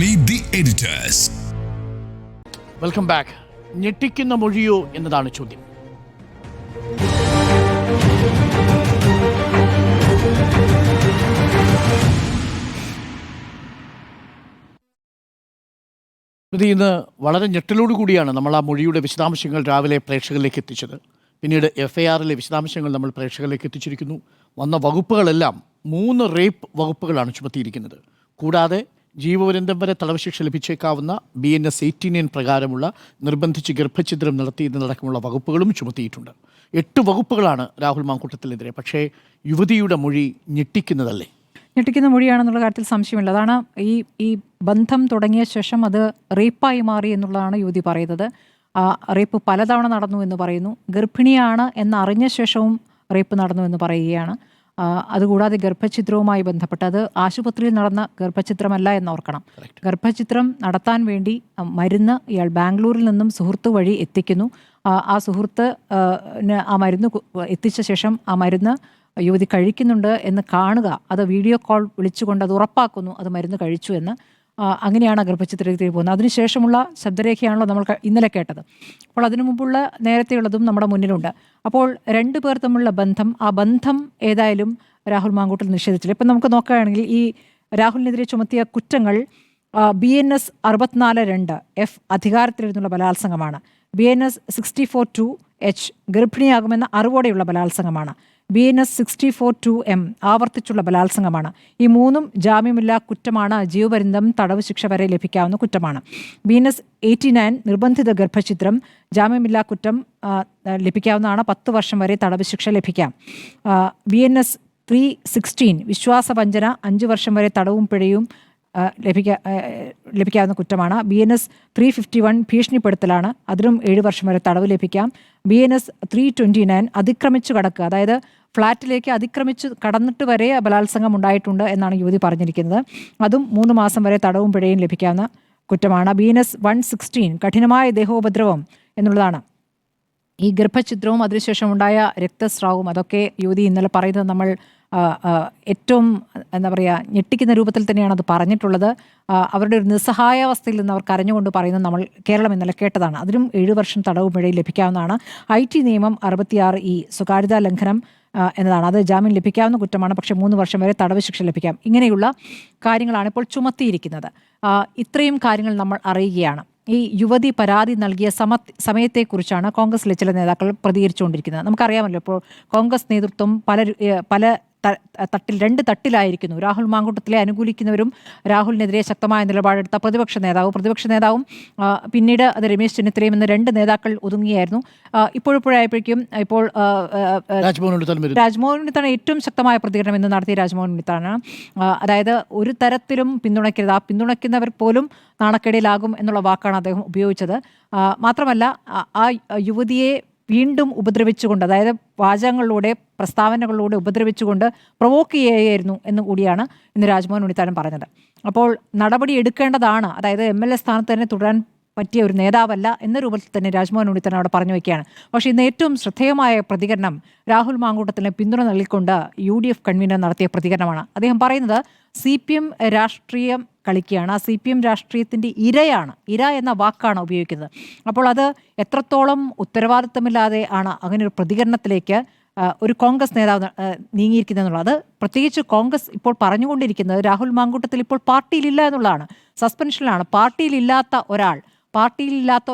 Meet the editors. Welcome back. ഞെട്ടിക്കുന്ന മൊഴിയോ എന്നതാണ് ചോദ്യം. ഇന്ന് വളരെ ഞെട്ടലോടു കൂടിയാണ് നമ്മൾ ആ മൊഴിയുടെ വിശദാംശങ്ങൾ രാവിലെ പ്രേക്ഷകരിലേക്ക് എത്തിച്ചത്. പിന്നീട് FIRലെ വിശദാംശങ്ങൾ നമ്മൾ പ്രേക്ഷകരിലേക്ക് എത്തിച്ചിരിക്കുന്നു. വന്ന വകുപ്പുകളെല്ലാം 3 റേപ്പ് വകുപ്പുകളാണ് ചുമത്തിയിരിക്കുന്നത്. കൂടാതെ ജീവപര്യന്തം വരെ തടവ് ശിക്ഷ ലഭിച്ചേക്കാവുന്ന BNS 18 പ്രകാരമുള്ള നിർബന്ധിച്ച് ഗർഭഛിദ്രം നടത്തിയതിനടക്കമുള്ള വകുപ്പുകളും ചുമത്തിയിട്ടുണ്ട്. 8 വകുപ്പുകളാണ് രാഹുൽ മാങ്കൂട്ടത്തിനെതിരെ. പക്ഷേ യുവതിയുടെ മൊഴി ഞെട്ടിക്കുന്നതല്ലേ? ഞെട്ടിക്കുന്ന മൊഴിയാണെന്നുള്ള കാര്യത്തിൽ സംശയമില്ല. അതാണ് ഈ ബന്ധം തുടങ്ങിയ ശേഷം അത് റേപ്പായി മാറി എന്നുള്ളതാണ് യുവതി പറയുന്നത്. റേപ്പ് പലതവണ നടന്നു എന്ന് പറയുന്നു. ഗർഭിണിയാണ് എന്നറിഞ്ഞ ശേഷവും റേപ്പ് നടന്നു എന്ന് പറയുകയാണ്. അതുകൂടാതെ ഗർഭഛിദ്രവുമായി ബന്ധപ്പെട്ട് അത് ആശുപത്രിയിൽ നടന്ന ഗർഭഛിദ്രമല്ല എന്നോർക്കണം. ഗർഭഛിദ്രം നടത്താൻ വേണ്ടി മരുന്ന് ഇയാൾ ബാംഗ്ലൂരിൽ നിന്നും സുഹൃത്ത് വഴി എത്തിക്കുന്നു. ആ സുഹൃത്ത് ആ മരുന്ന് എത്തിച്ച ശേഷം ആ മരുന്ന് യുവതി കഴിക്കുന്നുണ്ട് എന്ന് കാണുക, അത് വീഡിയോ കോൾ വിളിച്ചുകൊണ്ട് അത് ഉറപ്പാക്കുന്നു അത് മരുന്ന് കഴിച്ചു എന്ന്. അങ്ങനെയാണ് ഗർഭഛിദ്രത്തിൽ പോകുന്നത്. അതിനുശേഷമുള്ള ശബ്ദരേഖയാണല്ലോ നമ്മൾ ഇന്നലെ കേട്ടത്. അപ്പോൾ അതിനു മുമ്പുള്ള നേരത്തെയുള്ളതും നമ്മുടെ മുന്നിലുണ്ട്. അപ്പോൾ 2 പേർ തമ്മിലുള്ള ബന്ധം, ആ ബന്ധം ഏതായാലും രാഹുൽ മാങ്കൂട്ടൽ നിഷേധിച്ചില്ല. ഇപ്പം നമുക്ക് നോക്കുകയാണെങ്കിൽ ഈ രാഹുലിനെതിരെ ചുമത്തിയ കുറ്റങ്ങൾ BNS 64(2) F അധികാരത്തിലിരുന്നുള്ള ബലാത്സംഗമാണ്. BNS 64(2) H ഗർഭിണിയാകുമെന്ന അറിവോടെയുള്ള ബലാത്സംഗമാണ്. BNS 64(2) M ആവർത്തിച്ചുള്ള ബലാത്സംഗമാണ്. ഈ 3ഉം ജാമ്യമില്ലാ കുറ്റമാണ്. ജീവപര്യന്തം തടവ് ശിക്ഷ വരെ ലഭിക്കാവുന്ന കുറ്റമാണ്. BNS 89 നിർബന്ധിത ഗർഭഛിദ്രം ജാമ്യമില്ലാ കുറ്റം ലഭിക്കാവുന്നതാണ്. 10 വർഷം വരെ തടവ് ശിക്ഷ ലഭിക്കാം. BNS 316 വിശ്വാസവഞ്ചന 5 വർഷം വരെ തടവും പിഴയും ലഭിക്കാവുന്ന കുറ്റമാണ്. BNS 351 ഭീഷണിപ്പെടുത്തലാണ്. അതിലും 7 വർഷം വരെ തടവ് ലഭിക്കാം. BNS 329 അതിക്രമിച്ചു കടക്കുക, അതായത് ഫ്ളാറ്റിലേക്ക് അതിക്രമിച്ച് കടന്നിട്ട് വരെ ബലാത്സംഗം ഉണ്ടായിട്ടുണ്ട് എന്നാണ് യുവതി പറഞ്ഞിരിക്കുന്നത്. അതും 3 മാസം വരെ തടവും പിഴയും ലഭിക്കാവുന്ന കുറ്റമാണ്. BNS 116 കഠിനമായ ദേഹോപദ്രവം എന്നുള്ളതാണ്. ഈ ഗർഭഛിദ്രവും അതിനുശേഷം ഉണ്ടായ രക്തസ്രാവവും അതൊക്കെ യുവതി ഇന്നലെ പറയുന്നത് നമ്മൾ ഏറ്റവും എന്താ പറയുക ഞെട്ടിക്കുന്ന രൂപത്തിൽ തന്നെയാണ് അത് പറഞ്ഞിട്ടുള്ളത്. അവരുടെ ഒരു നിസ്സഹായാവസ്ഥയിൽ നിന്ന് അവർ കരഞ്ഞുകൊണ്ട് പറയുന്നത് നമ്മൾ കേരളം ഇന്നലെ കേട്ടതാണ്. അതിലും 7 വർഷം തടവ് പിഴയിൽ ലഭിക്കാവുന്നതാണ്. IT നിയമം 66E സ്വകാര്യതാ ലംഘനം എന്നതാണ്. അത് ജാമ്യം ലഭിക്കാവുന്ന കുറ്റമാണ്. പക്ഷേ 3 വർഷം വരെ തടവ് ശിക്ഷ ലഭിക്കാം. ഇങ്ങനെയുള്ള കാര്യങ്ങളാണ് ഇപ്പോൾ ചുമത്തിയിരിക്കുന്നത്. ഇത്രയും കാര്യങ്ങൾ നമ്മൾ അറിയുകയാണ്. ഈ യുവതി പരാതി നൽകിയ സമയത്തെക്കുറിച്ചാണ് കോൺഗ്രസിലെ ചില നേതാക്കൾ പ്രതികരിച്ചുകൊണ്ടിരിക്കുന്നത്. നമുക്കറിയാമല്ലോ, ഇപ്പോൾ കോൺഗ്രസ് നേതൃത്വം പല തട്ടിൽ 2 തട്ടിലായിരിക്കുന്നു. രാഹുൽ മാങ്കൂട്ടത്തിലെ അനുകൂലിക്കുന്നവരും രാഹുലിനെതിരെ ശക്തമായ നിലപാടെടുത്ത പ്രതിപക്ഷ നേതാവും പിന്നീട് അത് രമേശ് ചെന്നിത്തലയും എന്ന 2 നേതാക്കൾ ഒതുങ്ങിയായിരുന്നു. ഇപ്പോഴായപ്പോഴേക്കും ഇപ്പോൾ രാജ്മോഹൻ ഉണ്ണിത്താണ് ഏറ്റവും ശക്തമായ പ്രതികരണം എന്ന് നടത്തിയ രാജ്മോഹൻ ഉണ്ണിത്താണ്. അതായത് ഒരു തരത്തിലും പിന്തുണയ്ക്കരുത്, ആ പിന്തുണയ്ക്കുന്നവർ പോലും നാണക്കേടിലാകും എന്നുള്ള വാക്കാണ് അദ്ദേഹം ഉപയോഗിച്ചത്. മാത്രമല്ല ആ യുവതിയെ വീണ്ടും ഉപദ്രവിച്ചുകൊണ്ട്, അതായത് വാചകങ്ങളിലൂടെ പ്രസ്താവനകളിലൂടെ ഉപദ്രവിച്ചുകൊണ്ട് പ്രൊവോക്ക് ചെയ്യുകയായിരുന്നു എന്ന് കൂടിയാണ് ഇന്ന് രാജ്മോഹൻ ഉണ്ണിത്താനം പറഞ്ഞത്. അപ്പോൾ നടപടി എടുക്കേണ്ടതാണ്, അതായത് MLA സ്ഥാനത്ത് തന്നെ തുടരാൻ പറ്റിയ ഒരു നേതാവല്ല എന്ന രൂപത്തിൽ തന്നെ രാജ്മോഹൻ ഉണ്ണിത്താൻ അവിടെ പറഞ്ഞു വയ്ക്കുകയാണ്. പക്ഷേ ഇന്ന് ഏറ്റവും ശ്രദ്ധേയമായ പ്രതികരണം രാഹുൽ മാങ്കൂട്ടത്തിന് പിന്തുണ നൽകിക്കൊണ്ട് UDF കൺവീനർ നടത്തിയ പ്രതികരണമാണ്. അദ്ദേഹം പറയുന്നത് CPM രാഷ്ട്രീയം കളിക്കുകയാണ്, ആ CPM രാഷ്ട്രീയത്തിൻ്റെ ഇര എന്ന വാക്കാണ് ഉപയോഗിക്കുന്നത്. അപ്പോൾ അത് എത്രത്തോളം ഉത്തരവാദിത്തമില്ലാതെ ആണ് അങ്ങനെ ഒരു പ്രതികരണത്തിലേക്ക് ഒരു കോൺഗ്രസ് നേതാവ് നീങ്ങിയിരിക്കുന്നതെന്നുള്ളത്. പ്രത്യേകിച്ച് കോൺഗ്രസ് ഇപ്പോൾ പറഞ്ഞുകൊണ്ടിരിക്കുന്നത് രാഹുൽ മാങ്കൂട്ടത്തിൽ ഇപ്പോൾ പാർട്ടിയിലില്ല എന്നുള്ളതാണ്. സസ്പെൻഷനിലാണ്. പാർട്ടിയിലില്ലാത്ത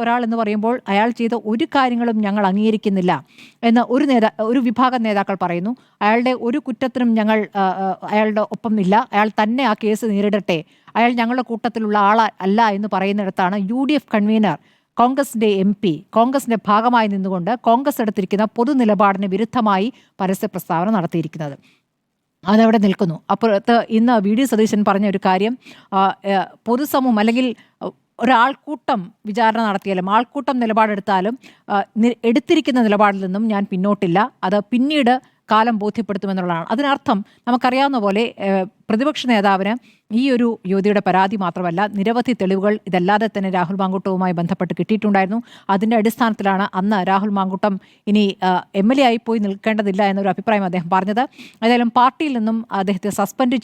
ഒരാൾ എന്ന് പറയുമ്പോൾ അയാൾ ചെയ്ത ഒരു കാര്യങ്ങളും ഞങ്ങൾ അംഗീകരിക്കുന്നില്ല എന്ന് ഒരു വിഭാഗം നേതാക്കൾ പറയുന്നു. അയാളുടെ ഒരു കുറ്റത്തിനും ഞങ്ങൾ അയാളുടെ ഒപ്പം ഇല്ല, അയാൾ തന്നെ ആ കേസ് നേരിടട്ടെ, അയാൾ ഞങ്ങളുടെ കൂട്ടത്തിലുള്ള അല്ല എന്ന് പറയുന്നിടത്താണ് UDF കൺവീനർ, കോൺഗ്രസിൻ്റെ MP, കോൺഗ്രസിൻ്റെ ഭാഗമായി നിന്നുകൊണ്ട് കോൺഗ്രസ് എടുത്തിരിക്കുന്ന പൊതു നിലപാടിന് വിരുദ്ധമായി പരസ്യ പ്രസ്താവന നടത്തിയിരിക്കുന്നത്. അതവിടെ നിൽക്കുന്നു. അപ്പുറത്ത് ഇന്ന് VD സതീശൻ പറഞ്ഞ ഒരു കാര്യം, പൊതുസമൂഹം അല്ലെങ്കിൽ ഒരാൾക്കൂട്ടം വിചാരണ നടത്തിയാലും ആൾക്കൂട്ടം നിലപാടെടുത്താലും എടുത്തിരിക്കുന്ന നിലപാടിൽ നിന്നും ഞാൻ പിന്നോട്ടില്ല, അത് പിന്നീട് കാലം ബോധ്യപ്പെടുത്തുമെന്നുള്ളതാണ്. അതിനർത്ഥം നമുക്കറിയാവുന്ന പോലെ പ്രതിപക്ഷ നേതാവിന് ഈ ഒരു യുവതിയുടെ പരാതി മാത്രമല്ല, നിരവധി തെളിവുകൾ ഇതല്ലാതെ തന്നെ രാഹുൽ മാങ്കൂട്ടവുമായി ബന്ധപ്പെട്ട് കിട്ടിയിട്ടുണ്ടായിരുന്നു. അതിൻ്റെ അടിസ്ഥാനത്തിലാണ് അന്ന് രാഹുൽ മാങ്കൂട്ടം ഇനി MLA ആയി പോയി നിൽക്കേണ്ടതില്ല എന്നൊരു അഭിപ്രായം അദ്ദേഹം പറഞ്ഞത്. ഏതായാലും പാർട്ടിയിൽ നിന്നും അദ്ദേഹത്തെ സസ്പെൻഡ്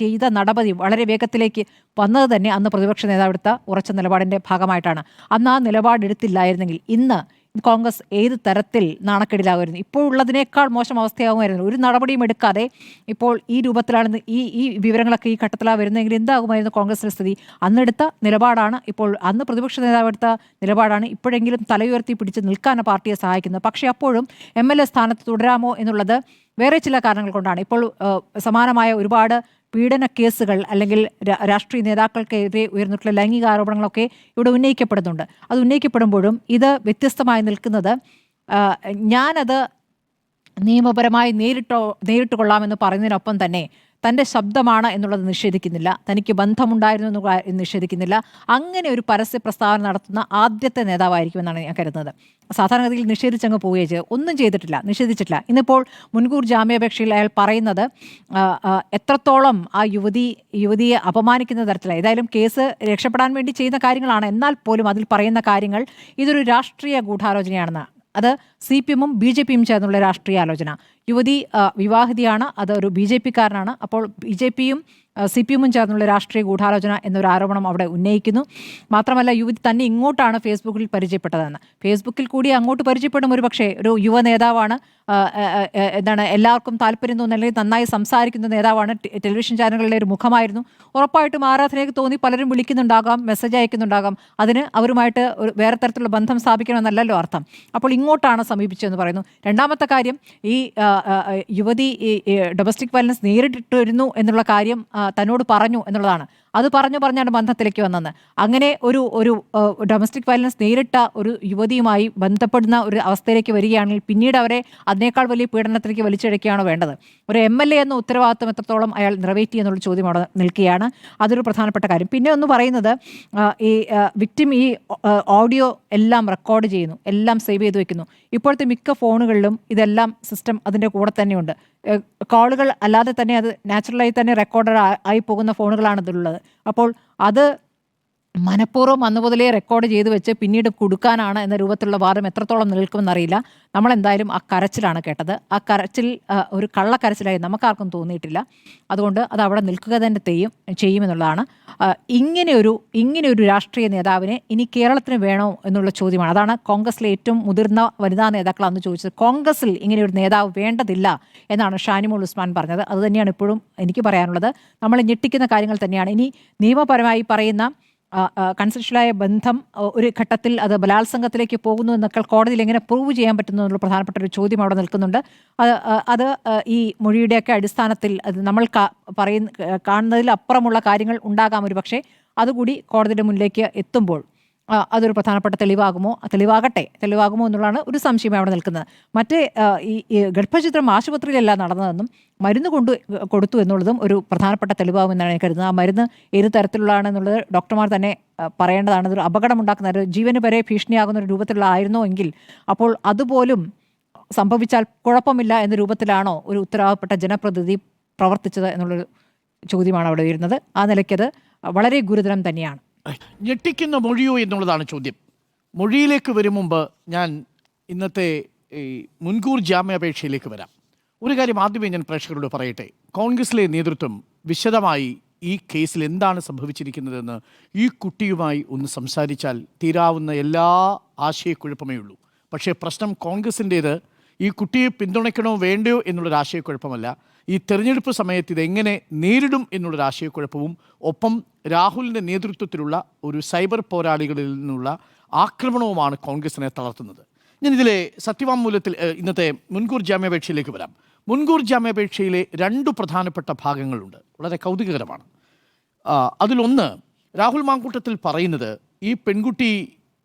ചെയ്ത നടപടി വളരെ വേഗത്തിലേക്ക് വന്നത് തന്നെ അന്ന് പ്രതിപക്ഷ നേതാവ് എടുത്ത ഉറച്ച നിലപാടിൻ്റെ ഭാഗമായിട്ടാണ്. അന്ന് ആ നിലപാടെടുത്തില്ലായിരുന്നെങ്കിൽ ഇന്ന് കോൺഗ്രസ് ഏത് തരത്തിൽ നാണക്കേടിലാകുമായിരുന്നു. ഇപ്പോഴുള്ളതിനേക്കാൾ മോശം അവസ്ഥയാകുമായിരുന്നു. ഒരു നടപടിയും എടുക്കാതെ ഇപ്പോൾ ഈ രൂപത്തിലാണ് ഈ വിവരങ്ങളൊക്കെ ഈ ഘട്ടത്തിലാണ് വരുന്നതെങ്കിൽ എന്താകുമായിരുന്നു കോൺഗ്രസിൻ്റെ സ്ഥിതി? അന്നെടുത്ത നിലപാടാണ് ഇപ്പോൾ, അന്ന് പ്രതിപക്ഷ നേതാവ് എടുത്ത നിലപാടാണ് ഇപ്പോഴെങ്കിലും തലയുയർത്തി പിടിച്ച് നിൽക്കാൻ പാർട്ടിയെ സഹായിക്കുന്നത്. പക്ഷേ അപ്പോഴും MLA സ്ഥാനത്ത് തുടരാമോ എന്നുള്ളത് വേറെ ചില കാരണങ്ങൾ കൊണ്ടാണ്. ഇപ്പോൾ സമാനമായ ഒരുപാട് പീഡന കേസുകൾ അല്ലെങ്കിൽ രാഷ്ട്രീയ നേതാക്കൾക്കെതിരെ ഉയർന്നിട്ടുള്ള ലൈംഗിക ആരോപണങ്ങളൊക്കെ ഇവിടെ ഉന്നയിക്കപ്പെടുന്നുണ്ട്. അത് ഉന്നയിക്കപ്പെടുമ്പോഴും ഇത് വ്യത്യസ്തമായി നിൽക്കുന്നത്, ഞാനത് നിയമപരമായി നേരിട്ട് കൊള്ളാമെന്ന് പറയുന്നതിനൊപ്പം തന്നെ തൻ്റെ ശബ്ദമാണ് എന്നുള്ളത് നിഷേധിക്കുന്നില്ല, തനിക്ക് ബന്ധമുണ്ടായിരുന്നു എന്ന് നിഷേധിക്കുന്നില്ല. അങ്ങനെ ഒരു പരസ്യ പ്രസ്താവന നടത്തുന്ന ആദ്യത്തെ നേതാവായിരിക്കുമെന്നാണ് ഞാൻ കരുതുന്നത്. സാധാരണഗതിയിൽ നിഷേധിച്ചങ്ങ് പോവുകയും ചെയ്ത് ഒന്നും ചെയ്തിട്ടില്ല, നിഷേധിച്ചിട്ടില്ല. ഇന്നിപ്പോൾ മുൻകൂർ ജാമ്യാപേക്ഷയിൽ അയാൾ പറയുന്നത് എത്രത്തോളം ആ യുവതിയെ അപമാനിക്കുന്ന തരത്തിലാണ്. ഏതായാലും കേസ് രക്ഷപ്പെടാൻ വേണ്ടി ചെയ്യുന്ന കാര്യങ്ങളാണ്, എന്നാൽ പോലും അതിൽ പറയുന്ന കാര്യങ്ങൾ ഇതൊരു രാഷ്ട്രീയ ഗൂഢാലോചനയാണെന്ന്. അത് CPM-ഉം BJP-യും ചേർന്നുള്ള രാഷ്ട്രീയ ആലോചന. യുവതി വിവാഹിതയാണ്, അതൊരു BJP-കാരനാണ്. അപ്പോൾ BJP-യും CPM-ഉം ചേർന്നുള്ള രാഷ്ട്രീയ ഗൂഢാലോചന എന്നൊരു ആരോപണം അവിടെ ഉന്നയിക്കുന്നു. മാത്രമല്ല യുവതി തന്നെ ഇങ്ങോട്ടാണ് ഫേസ്ബുക്കിൽ പരിചയപ്പെട്ടതെന്ന്. ഫേസ്ബുക്കിൽ കൂടി അങ്ങോട്ട് പരിചയപ്പെടും ഒരു പക്ഷേ ഒരു യുവ നേതാവാണ്, എല്ലാവർക്കും താല്പര്യം തോന്നുന്ന അല്ലെങ്കിൽ നന്നായി സംസാരിക്കുന്ന നേതാവാണ്, ടെലിവിഷൻ ചാനലുകളിലെ ഒരു മുഖമായിരുന്നു. ഉറപ്പായിട്ടും ആരാധനയ്ക്ക് തോന്നി പലരും വിളിക്കുന്നുണ്ടാകാം, മെസ്സേജ് അയക്കുന്നുണ്ടാകാം. അതിന് അവരുമായിട്ട് ഒരു വേറെ തരത്തിലുള്ള ബന്ധം സ്ഥാപിക്കണമെന്നല്ലല്ലോ അർത്ഥം. അപ്പോൾ ഇങ്ങോട്ടാണ് സമീപിച്ചതെന്ന് പറയുന്നു. രണ്ടാമത്തെ കാര്യം, ഈ യുവതി ഡൊമസ്റ്റിക് വയലൻസ് നേരിട്ടിരുന്നു എന്നുള്ള കാര്യം തന്നോട് പറഞ്ഞു എന്നുള്ളതാണ്. അത് പറഞ്ഞാണ് ബന്ധത്തിലേക്ക് വന്നത്. അങ്ങനെ ഒരു ഡൊമസ്റ്റിക് വയലൻസ് നേരിട്ട ഒരു യുവതിയുമായി ബന്ധപ്പെടുന്ന ഒരു അവസ്ഥയിലേക്ക് വരികയാണെങ്കിൽ പിന്നീട് അവരെ അതിനേക്കാൾ വലിയ പീഡനത്തിലേക്ക് വലിച്ചിഴക്കുകയാണോ വേണ്ടത്? ഒരു MLA എന്ന ഉത്തരവാദിത്വം എത്രത്തോളം അയാൾ നിറവേറ്റി എന്നുള്ള ചോദ്യം അവിടെ നിൽക്കുകയാണ്. അതൊരു പ്രധാനപ്പെട്ട കാര്യം. പിന്നെ ഒന്ന് പറയുന്നത്, ഈ വിക്ടിം ഈ ഓഡിയോ എല്ലാം റെക്കോർഡ് ചെയ്യുന്നു, എല്ലാം സേവ് ചെയ്ത് വെക്കുന്നു. ഇപ്പോഴത്തെ മിക്ക ഫോണുകളിലും ഇതെല്ലാം സിസ്റ്റം അതിൻ്റെ കൂടെ തന്നെയുണ്ട്. കോളുകൾ അല്ലാതെ തന്നെ അത് നാച്ചുറലായി തന്നെ റെക്കോർഡർ ആയി പോകുന്ന ഫോണുകളാണ് ഇതിലുള്ളത്. അപ്പോൾ അത് മനഃപൂർവ്വം അന്ന് മുതലേ റെക്കോർഡ് ചെയ്ത് വെച്ച് പിന്നീട് കൊടുക്കാനാണ് എന്ന രൂപത്തിലുള്ള വാദം എത്രത്തോളം നിൽക്കുമെന്നറിയില്ല. നമ്മളെന്തായാലും ആ കരച്ചിലാണ് കേട്ടത്. ആ കരച്ചിൽ ഒരു കള്ളക്കരച്ചിലായി നമുക്കാർക്കും തോന്നിയിട്ടില്ല. അതുകൊണ്ട് അത് അവിടെ നിൽക്കുക തന്നെ ചെയ്യുമെന്നുള്ളതാണ്. ഇങ്ങനെയൊരു രാഷ്ട്രീയ നേതാവിനെ ഇനി കേരളത്തിന് വേണോ എന്നുള്ള ചോദ്യമാണ്. അതാണ് കോൺഗ്രസിലെ ഏറ്റവും മുതിർന്ന വനിതാ നേതാക്കൾ അന്ന് ചോദിച്ചത്. കോൺഗ്രസിൽ ഇങ്ങനെയൊരു നേതാവ് വേണ്ടതില്ല എന്നാണ് ഷാനിമോൾ ഉസ്മാൻ പറഞ്ഞത്. അതുതന്നെയാണ് ഇപ്പോഴും എനിക്ക് പറയാനുള്ളത്. നമ്മളെ ഞെട്ടിക്കുന്ന കാര്യങ്ങൾ തന്നെയാണ്. ഇനി നിയമപരമായി പറയുന്ന കൺസെൻഷ്യലായ ബന്ധം ഒരു ഘട്ടത്തിൽ അത് ബലാത്സംഗത്തിലേക്ക് പോകുന്നു എന്നൊക്കെ കോടതിയിൽ എങ്ങനെ പ്രൂവ് ചെയ്യാൻ പറ്റുന്നു എന്നുള്ള പ്രധാനപ്പെട്ട ഒരു ചോദ്യം അവിടെ നിൽക്കുന്നുണ്ട്. അത് ഈ മൊഴിയുടെയൊക്കെ അടിസ്ഥാനത്തിൽ അത് നമ്മൾ കാണുന്നതിൽ അപ്പുറമുള്ള കാര്യങ്ങൾ ഉണ്ടാകാം ഒരു പക്ഷേ. അതുകൂടി കോടതിയുടെ മുന്നിലേക്ക് എത്തുമ്പോൾ അതൊരു പ്രധാനപ്പെട്ട തെളിവാകുമോ എന്നുള്ളതാണ് ഒരു സംശയം അവിടെ നിൽക്കുന്നത്. മറ്റേ ഈ ഗർഭചിത്രം ആശുപത്രിയിലല്ല നടന്നതെന്നും മരുന്ന് കൊടുത്തു എന്നുള്ളതും ഒരു പ്രധാനപ്പെട്ട തെളിവാകുമെന്നാണ് ഞാൻ കരുതുന്നത്. ആ മരുന്ന് ഏത് തരത്തിലുള്ളതാണെന്നുള്ളത് ഡോക്ടർമാർ തന്നെ പറയേണ്ടതാണ്. അതൊരു അപകടമുണ്ടാക്കുന്ന, ഒരു ജീവന് വരെ ഭീഷണിയാകുന്ന ഒരു രൂപത്തിലുള്ള ആയിരുന്നോ എങ്കിൽ അപ്പോൾ അതുപോലും സംഭവിച്ചാൽ കുഴപ്പമില്ല എന്ന രൂപത്തിലാണോ ഒരു ഉത്തരവാദപ്പെട്ട ജനപ്രതിനിധി പ്രവർത്തിച്ചത് എന്നുള്ളൊരു ചോദ്യമാണ് അവിടെ വരുന്നത്. ആ നിലയ്ക്കത് വളരെ ഗുരുതരം തന്നെയാണ്. ഞെട്ടിക്കുന്ന മൊഴിയോ എന്നുള്ളതാണ് ചോദ്യം. മൊഴിയിലേക്ക് വരും മുമ്പ് ഞാൻ ഇന്നത്തെ മുൻകൂർ ജാമ്യാപേക്ഷയിലേക്ക് വരാം. ഒരു കാര്യം ആദ്യമേ ഞാൻ പ്രേക്ഷകരോട് പറയട്ടെ. കോൺഗ്രസിലെ നേതൃത്വം വിശദമായി ഈ കേസിൽ എന്താണ് സംഭവിച്ചിരിക്കുന്നതെന്ന് ഈ കുട്ടിയുമായി ഒന്ന് സംസാരിച്ചാൽ തീരാവുന്ന എല്ലാ ആശയക്കുഴപ്പമേ ഉള്ളൂ. പക്ഷേ പ്രശ്നം കോൺഗ്രസിൻ്റേത് ഈ കുട്ടിയെ പിന്തുണയ്ക്കണോ വേണ്ടയോ എന്നുള്ളൊരു ആശയക്കുഴപ്പമല്ല. ഈ തെരഞ്ഞെടുപ്പ് സമയത്ത് ഇതെങ്ങനെ നേരിടും എന്നുള്ളൊരു ആശയക്കുഴപ്പവും ഒപ്പം രാഹുലിൻ്റെ നേതൃത്വത്തിലുള്ള ഒരു സൈബർ പോരാളികളിൽ നിന്നുള്ള ആക്രമണവുമാണ് കോൺഗ്രസിനെ തളർത്തുന്നത്. ഞാനിതിലെ സത്യവാങ്മൂലത്തിൽ ഇന്നത്തെ മുൻകൂർ ജാമ്യാപേക്ഷയിലേക്ക് വരാം. മുൻകൂർ ജാമ്യാപേക്ഷയിലെ 2 പ്രധാനപ്പെട്ട ഭാഗങ്ങളുണ്ട്, വളരെ കൗതുകകരമാണ്. അതിലൊന്ന്, രാഹുൽ മാങ്കൂട്ടത്തിൽ പറയുന്നത് ഈ പെൺകുട്ടി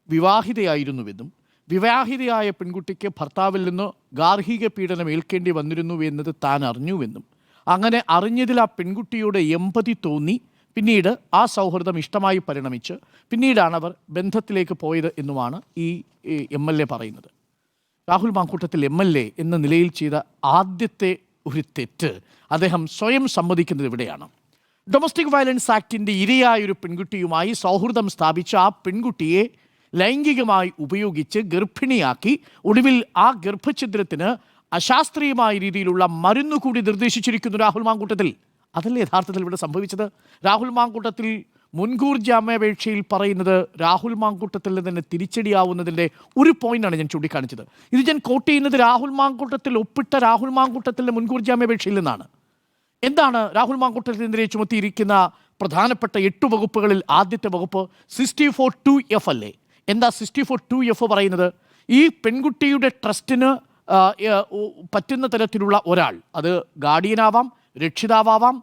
വിവാഹിതയായിരുന്നുവെന്നും വിവാഹിതയായ പെൺകുട്ടിക്ക് ഭർത്താവിൽ നിന്ന് ഗാർഹിക പീഡനം ഏൽക്കേണ്ടി വന്നിരുന്നു എന്നത് താൻ അറിഞ്ഞുവെന്നും അങ്ങനെ അറിഞ്ഞതിൽ ആ പെൺകുട്ടിയുടെ എമ്പതി തോന്നി പിന്നീട് ആ സൗഹൃദം ഇഷ്ടമായി പരിണമിച്ച് പിന്നീടാണ് അവർ ബന്ധത്തിലേക്ക് പോയത് എന്നുമാണ് ഈ MLA പറയുന്നത്. രാഹുൽ മാങ്കൂട്ടത്തിൽ MLA എന്ന നിലയിൽ ചെയ്ത ആദ്യത്തെ ഒരു തെറ്റ് അദ്ദേഹം സ്വയം സമ്മതിക്കുന്നത് ഇവിടെയാണ്. ഡൊമസ്റ്റിക് വയലൻസ് ആക്ടിൻ്റെ ഇരയായൊരു പെൺകുട്ടിയുമായി സൗഹൃദം സ്ഥാപിച്ച ആ പെൺകുട്ടിയെ ലൈംഗികമായി ഉപയോഗിച്ച് ഗർഭിണിയാക്കി ഒടുവിൽ ആ ഗർഭഛിദ്രത്തിന് അശാസ്ത്രീയമായ രീതിയിലുള്ള മരുന്ന് കൂടി നിർദ്ദേശിച്ചിരിക്കുന്നു രാഹുൽ മാങ്കൂട്ടത്തിൽ. അതല്ലേ യഥാർത്ഥത്തിൽ ഇവിടെ സംഭവിച്ചത്? രാഹുൽ മാങ്കൂട്ടത്തിൽ മുൻകൂർ ജാമ്യാപേക്ഷയിൽ പറയുന്നത് രാഹുൽ മാങ്കൂട്ടത്തിൽ തന്നെ തിരിച്ചടിയാവുന്നതിൻ്റെ ഒരു പോയിന്റാണ് ഞാൻ ചൂണ്ടിക്കാണിച്ചത്. ഇത് ഞാൻ കോട്ട് ചെയ്യുന്നത് രാഹുൽ മാങ്കൂട്ടത്തിൽ ഒപ്പിട്ട രാഹുൽ മാങ്കൂട്ടത്തിൻ്റെ മുൻകൂർ ജാമ്യാപേക്ഷയിൽ നിന്നാണ്. എന്താണ് രാഹുൽ മാങ്കൂട്ടത്തിനെതിരെ ചുമത്തിയിരിക്കുന്ന പ്രധാനപ്പെട്ട 8 വകുപ്പുകളിൽ ആദ്യത്തെ വകുപ്പ് 64(2)(f) അല്ലേ? എന്താ 64(2)(f) പറയുന്നത്? ഈ പെൺകുട്ടിയുടെ ട്രസ്റ്റിന് പറ്റുന്ന തരത്തിലുള്ള ഒരാൾ, അത് ഗാർഡിയനാവാം, രക്ഷിതാവാം,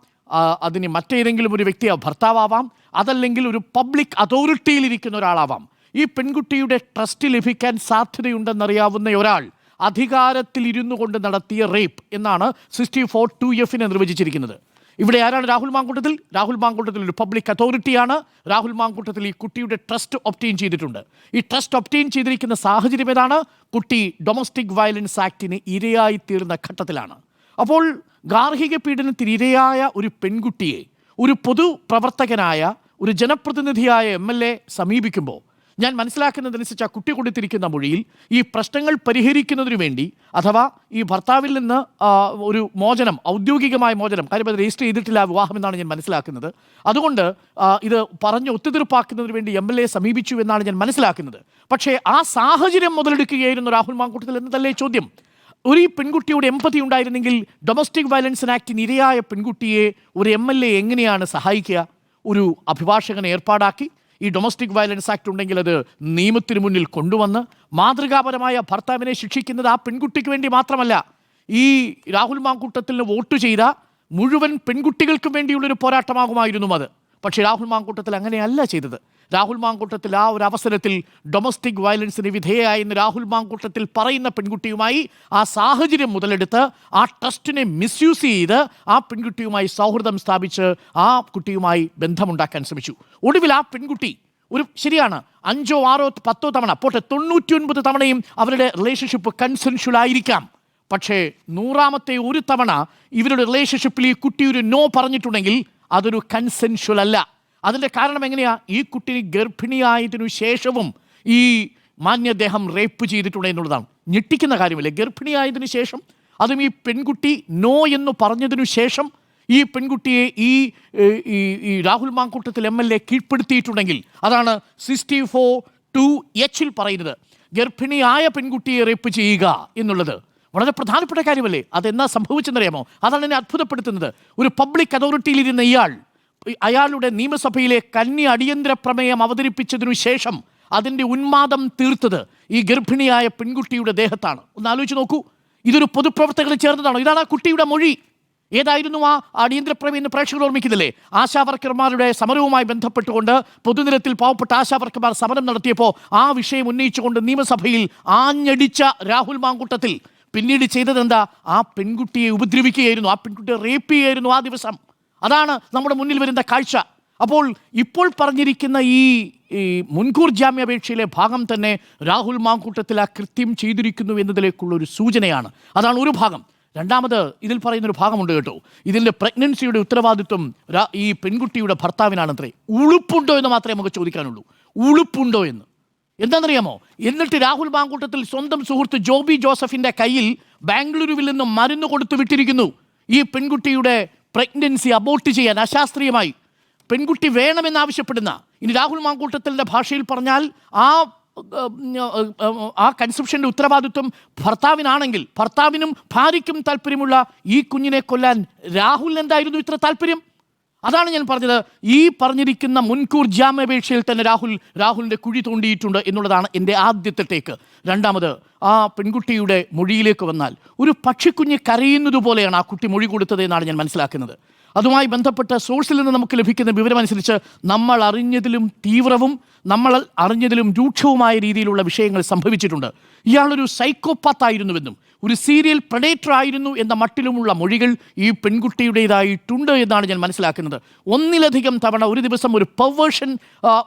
അതിന് മറ്റേതെങ്കിലും ഒരു വ്യക്തിയോ ഭർത്താവാം, അതല്ലെങ്കിൽ ഒരു പബ്ലിക് അതോറിറ്റിയിലിരിക്കുന്ന ഒരാളാവാം, ഈ പെൺകുട്ടിയുടെ ട്രസ്റ്റ് ലഭിക്കാൻ സാധ്യതയുണ്ടെന്നറിയാവുന്ന ഒരാൾ അധികാരത്തിൽ ഇരുന്നു കൊണ്ട് നടത്തിയ റേപ്പ് എന്നാണ് 64(2)(f) നിർവചിച്ചിരിക്കുന്നത്. ഇവിടെ ആരാണ് രാഹുൽ മാങ്കൂട്ടത്തിൽ? രാഹുൽ മാങ്കൂട്ടത്തിൽ ഒരു പബ്ലിക് അതോറിറ്റിയാണ്. രാഹുൽ മാങ്കൂട്ടത്തിൽ ഈ കുട്ടിയുടെ ട്രസ്റ്റ് ഒബ്റ്റെയിൻ ചെയ്തിട്ടുണ്ട്. ഈ ട്രസ്റ്റ് ഒബ്റ്റെയിൻ ചെയ്തിരിക്കുന്ന സാഹചര്യം ഏതാണ്? കുട്ടി ഡൊമസ്റ്റിക് വയലൻസ് ആക്ടിന് ഇരയായി തീർന്ന ഘട്ടത്തിലാണ്. അപ്പോൾ ഗാർഹിക പീഡനത്തിന് ഇരയായ ഒരു പെൺകുട്ടിയെ ഒരു പൊതുപ്രവർത്തകനായ ഒരു ജനപ്രതിനിധിയായ MLA സമീപിക്കുമ്പോൾ ഞാൻ മനസ്സിലാക്കുന്നതനുസരിച്ച് ആ കുട്ടി കൊടുത്തിരിക്കുന്ന മൊഴിയിൽ ഈ പ്രശ്നങ്ങൾ പരിഹരിക്കുന്നതിനു വേണ്ടി, അഥവാ ഈ ഭർത്താവിൽ നിന്ന് ഒരു മോചനം, ഔദ്യോഗികമായ മോചനം, കാര്യം അത് രജിസ്റ്റർ ചെയ്തിട്ടില്ല വിവാഹം എന്നാണ് ഞാൻ മനസ്സിലാക്കുന്നത്, അതുകൊണ്ട് ഇത് പറഞ്ഞ് ഒത്തുതീർപ്പാക്കുന്നതിന് വേണ്ടി MLA സമീപിച്ചു എന്നാണ് ഞാൻ മനസ്സിലാക്കുന്നത്. പക്ഷേ ആ സാഹചര്യം മുതലെടുക്കുകയായിരുന്നു രാഹുൽ മാങ്കൂട്ടത്തിൽ എന്നതല്ലേ ചോദ്യം? ഒരു ഈ പെൺകുട്ടിയുടെ എമ്പതി ഉണ്ടായിരുന്നെങ്കിൽ ഡൊമസ്റ്റിക് വയലൻസ് ആക്ടിന് ഇരയായ പെൺകുട്ടിയെ ഒരു MLA എങ്ങനെയാണ് സഹായിക്കുക? ഒരു അഭിഭാഷകനെ ഏർപ്പാടാക്കി ഈ ഡൊമസ്റ്റിക് വയലൻസ് ആക്ട് ഉണ്ടെങ്കിൽ അത് നിയമത്തിന് മുന്നിൽ കൊണ്ടുവന്ന് മാതൃകാപരമായ ഭർത്താവിനെ ശിക്ഷിക്കുന്നത് ആ പെൺകുട്ടിക്ക് വേണ്ടി മാത്രമല്ല, ഈ രാഹുൽ മാങ്കൂട്ടത്തിന് വോട്ട് ചെയ്ത മുഴുവൻ പെൺകുട്ടികൾക്കും വേണ്ടിയുള്ളൊരു പോരാട്ടമാകുമായിരുന്നു അത്. പക്ഷേ രാഹുൽ മാങ്കൂട്ടത്തിൽ അങ്ങനെയല്ല ചെയ്തത്. രാഹുൽ മാങ്കൂട്ടത്തിൽ ആ ഒരു അവസരത്തിൽ ഡൊമസ്റ്റിക് വയലൻസിന് വിധേയയായെന്ന് രാഹുൽ മാങ്കൂട്ടത്തിൽ പറയുന്ന പെൺകുട്ടിയുമായി ആ സാഹചര്യം മുതലെടുത്ത് ആ ട്രസ്റ്റിനെ മിസ്യൂസ് ചെയ്ത് ആ പെൺകുട്ടിയുമായി സൗഹൃദം സ്ഥാപിച്ച് ആ കുട്ടിയുമായി ബന്ധമുണ്ടാക്കാൻ ശ്രമിച്ചു. ഒടുവിൽ ആ പെൺകുട്ടി ശരിയാണ് 5, 6, 10 തവണ പോട്ടെ 99 തവണയും അവരുടെ റിലേഷൻഷിപ്പ് കൺസെൻഷ്വൽ ആയിരിക്കാം. പക്ഷേ 100ാമത്തെ ഒരു തവണ ഇവരുടെ റിലേഷൻഷിപ്പിൽ ഈ കുട്ടി ഒരു നോ പറഞ്ഞിട്ടുണ്ടെങ്കിൽ അതൊരു കൺസെൻഷ്വൽ അല്ല. അതിൻ്റെ കാരണം എങ്ങനെയാ? ഈ കുട്ടി ഗർഭിണിയായതിനു ശേഷവും ഈ മാന്യദേഹം റേപ്പ് ചെയ്തിട്ടുണ്ട് എന്നുള്ളതാണ്. ഞെട്ടിക്കുന്ന കാര്യമല്ലേ? ഗർഭിണിയായതിനു ശേഷം, അതും ഈ പെൺകുട്ടി നോ എന്ന് പറഞ്ഞതിനു ശേഷം ഈ പെൺകുട്ടിയെ ഈ രാഹുൽ മാങ്കൂട്ടത്തിൽ MLA കീഴ്പ്പെടുത്തിയിട്ടുണ്ടെങ്കിൽ അതാണ് 64(2)(h) പറയുന്നത്. ഗർഭിണിയായ പെൺകുട്ടിയെ റേപ്പ് ചെയ്യുക എന്നുള്ളത് വളരെ പ്രധാനപ്പെട്ട കാര്യമല്ലേ? അതെന്നാ സംഭവിച്ചെന്നറിയാമോ? അതാണ് എന്നെ അത്ഭുതപ്പെടുത്തുന്നത്. ഒരു പബ്ലിക് അതോറിറ്റിയിലിരുന്ന അയാളുടെ നിയമസഭയിലെ കന്നി അടിയന്തര പ്രമേയം അവതരിപ്പിച്ചതിനു ശേഷം അതിൻ്റെ ഉന്മാദം തീർത്തത് ഈ ഗർഭിണിയായ പെൺകുട്ടിയുടെ ദേഹത്താണ്. ഒന്ന് ആലോചിച്ച് നോക്കൂ. ഇതൊരു പൊതുപ്രവർത്തകർ ചേർന്നതാണോ? ഇതാണ് ആ കുട്ടിയുടെ മൊഴി. ഏതായിരുന്നു ആ അടിയന്തര പ്രമേയം എന്ന് പ്രേക്ഷകർ ഓർമ്മിക്കുന്നില്ലേ? ആശാവർക്കർമാരുടെ സമരവുമായി ബന്ധപ്പെട്ടുകൊണ്ട് പൊതുനിരത്തിൽ പാവപ്പെട്ട ആശാവർക്കർമാർ സമരം നടത്തിയപ്പോൾ ആ വിഷയം ഉന്നയിച്ചുകൊണ്ട് നിയമസഭയിൽ ആഞ്ഞടിച്ച രാഹുൽ മാങ്കൂട്ടത്തിൽ പിന്നീട് ചെയ്തതെന്താ? ആ പെൺകുട്ടിയെ ഉപദ്രവിക്കുകയായിരുന്നു, ആ പെൺകുട്ടിയെ റേപ്പ് ചെയ്യുകയായിരുന്നു ആ ദിവസം. അതാണ് നമ്മുടെ മുന്നിൽ വരുന്ന കാഴ്ച. അപ്പോൾ ഇപ്പോൾ പറഞ്ഞിരിക്കുന്ന ഈ മുൻകൂർ ജാമ്യാപേക്ഷയിലെ ഭാഗം തന്നെ രാഹുൽ മാങ്കൂട്ടത്തിൽ ആ കൃത്യം ചെയ്തിരിക്കുന്നു എന്നതിലേക്കുള്ള ഒരു സൂചനയാണ്. അതാണ് ഒരു ഭാഗം. രണ്ടാമത് ഇതിൽ പറയുന്നൊരു ഭാഗമുണ്ട് കേട്ടോ. ഇതിൻ്റെ പ്രഗ്നൻസിയുടെ ഉത്തരവാദിത്വം ഈ പെൺകുട്ടിയുടെ ഭർത്താവിനാണത്രേ. ഉളുപ്പുണ്ടോ എന്ന് മാത്രമേ നമുക്ക് ചോദിക്കാനുള്ളൂ. ഉളുപ്പുണ്ടോ എന്ന്. എന്താണെന്നറിയാമോ? എന്നിട്ട് രാഹുൽ മാങ്കൂട്ടത്തിൽ സ്വന്തം സുഹൃത്ത് ജോബി ജോസഫിൻ്റെ കയ്യിൽ ബാംഗ്ലൂരുവിൽ നിന്ന് മരുന്ന് കൊടുത്തു വിട്ടിരിക്കുന്നു ഈ പെൺകുട്ടിയുടെ പ്രഗ്നൻസി അബോർട്ട് ചെയ്യാൻ അശാസ്ത്രീയമായി. പെൺകുട്ടി വേണമെന്നാവശ്യപ്പെടുന്ന, ഇനി രാഹുൽ മാങ്കൂട്ടത്തിൻ്റെ ഭാഷയിൽ പറഞ്ഞാൽ ആ കൺസെപ്ഷൻ്റെ ഉത്തരവാദിത്വം ഭർത്താവിനാണെങ്കിൽ ഭർത്താവിനും ഭാര്യയ്ക്കും താല്പര്യമുള്ള ഈ കുഞ്ഞിനെ കൊല്ലാൻ രാഹുലിന് എന്തായിരുന്നു ഇത്ര താല്പര്യം? അതാണ് ഞാൻ പറഞ്ഞത്. ഈ പറഞ്ഞിരിക്കുന്ന മുൻകൂർ ജാമ്യാപേക്ഷയിൽ തന്നെ രാഹുലിൻ്റെ കുഴി തോണ്ടിയിട്ടുണ്ട് എന്നുള്ളതാണ് എൻ്റെ ആദ്യത്തെ ടേക്ക്. രണ്ടാമത്, ആ പെൺകുട്ടിയുടെ മൊഴിയിലേക്ക് വന്നാൽ ഒരു പക്ഷിക്കുഞ്ഞ് കരയുന്നത് പോലെയാണ് ആ കുട്ടി മൊഴി കൊടുത്തത് എന്നാണ് ഞാൻ മനസ്സിലാക്കുന്നത്. അതുമായി ബന്ധപ്പെട്ട സോഴ്സിൽ നിന്ന് നമുക്ക് ലഭിക്കുന്ന വിവരമനുസരിച്ച് നമ്മൾ അറിഞ്ഞതിലും തീവ്രവും നമ്മൾ അറിഞ്ഞതിലും രൂക്ഷവുമായ രീതിയിലുള്ള വിഷയങ്ങൾ സംഭവിച്ചിട്ടുണ്ട്. ഇയാളൊരു സൈക്കോപാത്തായിരുന്നുവെന്നും ഒരു സീരിയൽ പ്രഡേറ്റർ ആയിരുന്നു എന്ന മട്ടിലുമുള്ള മൊഴികൾ ഈ പെൺകുട്ടിയുടേതായിട്ടുണ്ട് എന്നാണ് ഞാൻ മനസ്സിലാക്കുന്നത്. സമർപ്പിച്ചിട്ടുണ്ട്. ഒന്നിലധികം തവണ ഒരു ദിവസം ഒരു പെർവേർഷൻ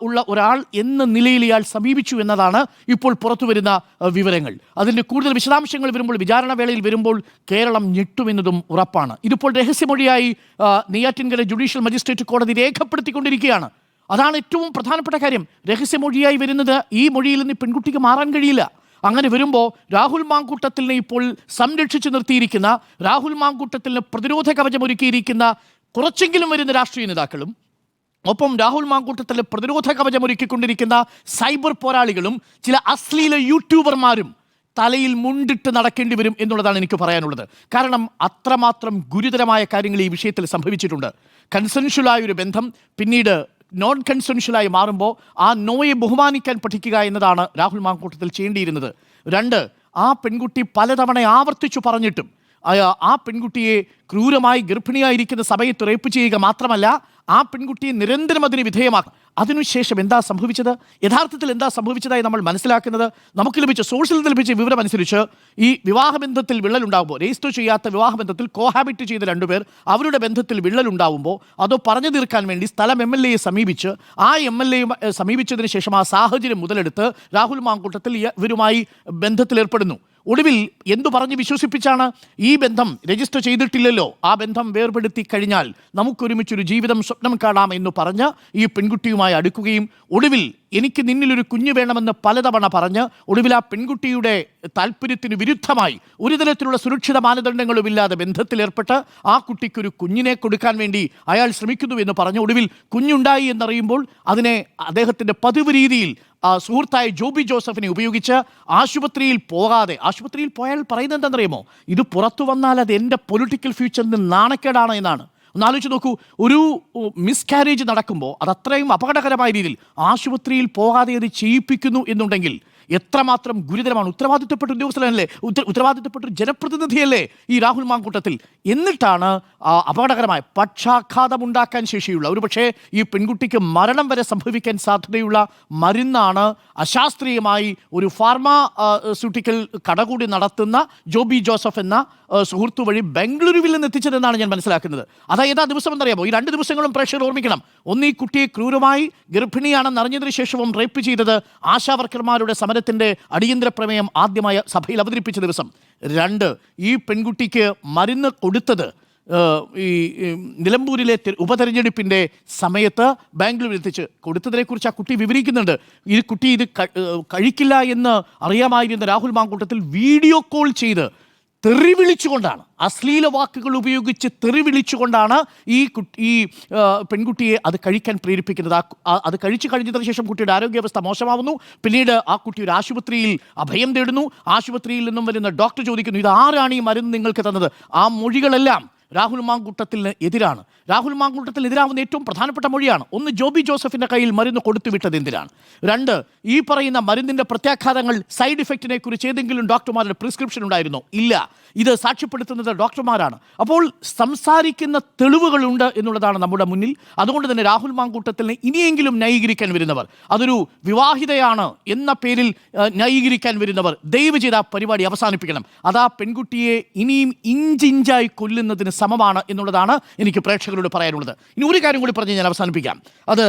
ഉള്ള ഒരാൾ എന്ന നിലയിൽ ഇയാൾ സമീപിച്ചു എന്നതാണ് ഇപ്പോൾ പുറത്തു വരുന്ന വിവരങ്ങൾ. അതിൻ്റെ കൂടുതൽ വിശദാംശങ്ങൾ വരുമ്പോൾ, വിചാരണ വേളയിൽ വരുമ്പോൾ കേരളം ഞെട്ടുമെന്നതും ഉറപ്പാണ്. ഇതിപ്പോൾ രഹസ്യമൊഴിയായി നെയ്യാറ്റിൻകര ജുഡീഷ്യൽ മജിസ്ട്രേറ്റ് കോടതി രേഖപ്പെടുത്തിക്കൊണ്ടിരിക്കുകയാണ്. അതാണ് ഏറ്റവും പ്രധാനപ്പെട്ട കാര്യം. രഹസ്യമൊഴിയായി വരുന്നത് ഈ മൊഴിയിൽ നിന്ന് പെൺകുട്ടിക്ക് മാറാൻ കഴിയില്ല. അങ്ങനെ വരുമ്പോൾ രാഹുൽ മാങ്കൂട്ടത്തിലിനെ ഇപ്പോൾ സംരക്ഷിച്ചു നിർത്തിയിരിക്കുന്ന, രാഹുൽ മാങ്കൂട്ടത്തിന് പ്രതിരോധ കവചം ഒരുക്കിയിരിക്കുന്ന കുറച്ചെങ്കിലും വരുന്ന രാഷ്ട്രീയ നേതാക്കളും, ഒപ്പം രാഹുൽ മാങ്കൂട്ടത്തിൽ പ്രതിരോധ കവചം ഒരുക്കിക്കൊണ്ടിരിക്കുന്ന സൈബർ പോരാളികളും ചില അശ്ലീല യൂട്യൂബർമാരും തലയിൽ മുണ്ടിട്ട് നടക്കേണ്ടി വരും എന്നുള്ളതാണ് എനിക്ക് പറയാനുള്ളത്. കാരണം അത്രമാത്രം ഗുരുതരമായ കാര്യങ്ങൾ ഈ വിഷയത്തിൽ സംഭവിച്ചിട്ടുണ്ട്. കൺസെൻഷ്വലായ ഒരു ബന്ധം പിന്നീട് നോൺ കൺസെൻഷ്വലായി മാറുമ്പോൾ ആ നോയെ ബഹുമാനിക്കാൻ പഠിക്കുക എന്നതാണ് രാഹുൽ മാങ്കൂട്ടത്തിൽ ചെയ്യേണ്ടിയിരുന്നത്. 2, ആ പെൺകുട്ടി പലതവണ ആവർത്തിച്ചു പറഞ്ഞിട്ടും ആ പെൺകുട്ടിയെ ക്രൂരമായി ഗർഭിണിയായിരിക്കുന്ന സമയത്ത് റേപ്പ് ചെയ്യുക മാത്രമല്ല, ആ പെൺകുട്ടിയെ നിരന്തരം അതിന് വിധേയമാക്കും. അതിനുശേഷം എന്താ സംഭവിച്ചത്? യഥാർത്ഥത്തിൽ എന്താ സംഭവിച്ചതായി നമ്മൾ മനസ്സിലാക്കുന്നത്, നമുക്ക് ലഭിച്ച സോഴ്സിൽ നിന്ന് ലഭിച്ച വിവരം അനുസരിച്ച് ഈ വിവാഹബന്ധത്തിൽ വിള്ളലുണ്ടാകുമ്പോൾ, രജിസ്റ്റർ ചെയ്യാത്ത വിവാഹബന്ധത്തിൽ കോഹാബിറ്റ് ചെയ്ത 2 പേർ അവരുടെ ബന്ധത്തിൽ വിള്ളലുണ്ടാവുമ്പോൾ അതോ പറഞ്ഞു തീർക്കാൻ വേണ്ടി സ്ഥലം MLA സമീപിച്ച് ആ MLA സമീപിച്ചതിന് ശേഷം ആ സാഹചര്യം മുതലെടുത്ത് രാഹുൽ മാങ്കൂട്ടത്തിൽ ഇവരുമായി ബന്ധത്തിലേർപ്പെടുന്നു. ഒടുവിൽ എന്തു പറഞ്ഞ് വിശ്വസിപ്പിച്ചാണ് ഈ ബന്ധം രജിസ്റ്റർ ചെയ്തിട്ടില്ലല്ലോ, ആ ബന്ധം വേർപെടുത്തി കഴിഞ്ഞാൽ നമുക്കൊരുമിച്ചൊരു ജീവിതം സ്വപ്നം കാണാം എന്ന് പറഞ്ഞ് ഈ പെൺകുട്ടിയുമായി അടുക്കുകയും ഒടുവിൽ എനിക്ക് നിന്നിലൊരു കുഞ്ഞ് വേണമെന്ന് പലതവണ പറഞ്ഞ് ഒടുവിൽ ആ പെൺകുട്ടിയുടെ താല്പര്യത്തിന് വിരുദ്ധമായി ഒരു തരത്തിലുള്ള സുരക്ഷിത മാനദണ്ഡങ്ങളുമില്ലാതെ ബന്ധത്തിലേർപ്പെട്ട് ആ കുട്ടിക്കൊരു കുഞ്ഞിനെ കൊടുക്കാൻ വേണ്ടി അയാൾ ശ്രമിക്കുന്നു എന്ന് പറഞ്ഞ് ഒടുവിൽ കുഞ്ഞുണ്ടായി എന്നറിയുമ്പോൾ അതിനെ അദ്ദേഹത്തിൻ്റെ പതിവ് രീതിയിൽ സുഹൃത്തായ ജോബി ജോസഫിനെ ഉപയോഗിച്ച് ആശുപത്രിയിൽ പോകാതെ, ആശുപത്രിയിൽ പോയാൽ പറയുന്നത് എന്താണെന്നറിയുമോ, ഇത് പുറത്തു വന്നാൽ അത് എൻ്റെ പൊളിറ്റിക്കൽ ഫ്യൂച്ചറിന് നാണക്കേടാണ് എന്നാണ്. ഒന്നാലോചിച്ച് നോക്കൂ, ഒരു മിസ്കാരേജ് നടക്കുമ്പോൾ അത് അത്രയും അപകടകരമായ രീതിയിൽ ആശുപത്രിയിൽ പോകാതെ അത് ചെയ്യിപ്പിക്കുന്നു എന്നുണ്ടെങ്കിൽ എത്രമാത്രം ഗുരുതരമാണ്. ഉത്തരവാദിത്തപ്പെട്ട ഉദ്യോഗസ്ഥനല്ലേ, ഉത്തരവാദിത്തപ്പെട്ട ജനപ്രതിനിധിയല്ലേ ഈ രാഹുൽ മാങ്കൂട്ടത്തിൽ. എന്നിട്ടാണ് അപകടകരമായ പക്ഷാഘാതമുണ്ടാക്കാൻ ശേഷിയുള്ള, ഒരു പക്ഷേ ഈ പെൺകുട്ടിക്ക് മരണം വരെ സംഭവിക്കാൻ സാധ്യതയുള്ള മരുന്നാണ് അശാസ്ത്രീയമായി ഒരു ഫാർമാസ്യൂട്ടിക്കൽ കട കൂടി നടത്തുന്ന ജോബി ജോസഫ് എന്ന സുഹൃത്തു വഴി ബംഗളൂരുവിൽ നിന്ന് എത്തിച്ചതെന്നാണ് ഞാൻ മനസ്സിലാക്കുന്നത്. അതായത് ആ ദിവസം എന്നറിയാമോ, ഈ 2 ദിവസങ്ങളും പ്രേക്ഷകർ ഓർമ്മിക്കണം. ഒന്ന്, ഈ കുട്ടിയെ ക്രൂരമായി ഗർഭിണിയാണെന്ന് അറിഞ്ഞതിന് ശേഷവും റേപ്പ് ചെയ്തത് ആശാവർക്കർമാരുടെ സമരത്തിൻ്റെ അടിയന്തര പ്രമേയം ആദ്യമായി സഭയിൽ അവതരിപ്പിച്ച ദിവസം. 2, ഈ പെൺകുട്ടിക്ക് മരുന്ന് കൊടുത്തത് ഈ നിലമ്പൂരിലെ ഉപതെരഞ്ഞെടുപ്പിൻ്റെ സമയത്ത് ബാംഗ്ലൂരിൽ എത്തിച്ച് കൊടുത്തതിനെക്കുറിച്ച് ആ കുട്ടി വിവരിക്കുന്നുണ്ട്. ഈ കുട്ടി ഇത് കഴിക്കില്ല എന്ന് അറിയാമായിരുന്ന രാഹുൽ മാങ്കൂട്ടത്തിൽ വീഡിയോ കോൾ ചെയ്ത് തെറി വിളിച്ചുകൊണ്ടാണ്, അശ്ലീല വാക്കുകൾ ഉപയോഗിച്ച് തെറി വിളിച്ചുകൊണ്ടാണ് ഈ പെൺകുട്ടിയെ അത് കഴിക്കാൻ പ്രേരിപ്പിക്കുന്നത്. അത് കഴിച്ചു കഴിഞ്ഞതിന് ശേഷം കുട്ടിയുടെ ആരോഗ്യാവസ്ഥ മോശമാവുന്നു. പിന്നീട് ആ കുട്ടി ഒരു ആശുപത്രിയിൽ അഭയം തേടുന്നു. ആശുപത്രിയിൽ നിന്നും വരുന്ന ഡോക്ടർ ചോദിക്കുന്നു, ഇത് ആരാണ് ഈ മരുന്ന് നിങ്ങൾക്ക് തന്നത്? ആ മൊഴികളെല്ലാം രാഹുൽ മാങ്കൂട്ടത്തിന് എതിരാണ്. രാഹുൽ മാങ്കൂട്ടത്തിന് എതിരാവുന്ന ഏറ്റവും പ്രധാനപ്പെട്ട മൊഴിയാണ്. ഒന്ന്, ജോബി ജോസഫിൻ്റെ കയ്യിൽ മരുന്ന് കൊടുത്തു വിട്ടത് എന്തിനാണ്? 2, ഈ പറയുന്ന മരുന്നിൻ്റെ പ്രത്യാഘാതങ്ങൾ, സൈഡ് ഇഫക്റ്റിനെ കുറിച്ച് ഏതെങ്കിലും ഡോക്ടർമാരുടെ പ്രിസ്ക്രിപ്ഷൻ ഉണ്ടായിരുന്നോ? ഇല്ല. ഇത് സാക്ഷ്യപ്പെടുത്തുന്നത് ഡോക്ടർമാരാണ്. അപ്പോൾ സംസാരിക്കുന്ന തെളിവുകളുണ്ട് എന്നുള്ളതാണ് നമ്മുടെ മുന്നിൽ. അതുകൊണ്ട് തന്നെ രാഹുൽ മാങ്കൂട്ടത്തിനെ ഇനിയെങ്കിലും ന്യായീകരിക്കാൻ വരുന്നവർ, അതൊരു വിവാഹിതയാണ് എന്ന പേരിൽ ന്യായീകരിക്കാൻ വരുന്നവർ ദയവ് ചെയ്ത് ആ പരിപാടി അവസാനിപ്പിക്കണം. അത് ആ പെൺകുട്ടിയെ ഇനിയും ഇഞ്ചിഞ്ചായി കൊല്ലുന്നതിന് സമമാണ് എന്നുള്ളതാണ് എനിക്ക് പ്രേക്ഷകരോട് പറയാനുള്ളത്. ഇനി ഒരു കാര്യം കൂടി പറഞ്ഞ് ഞാൻ അവസാനിപ്പിക്കാം. അത്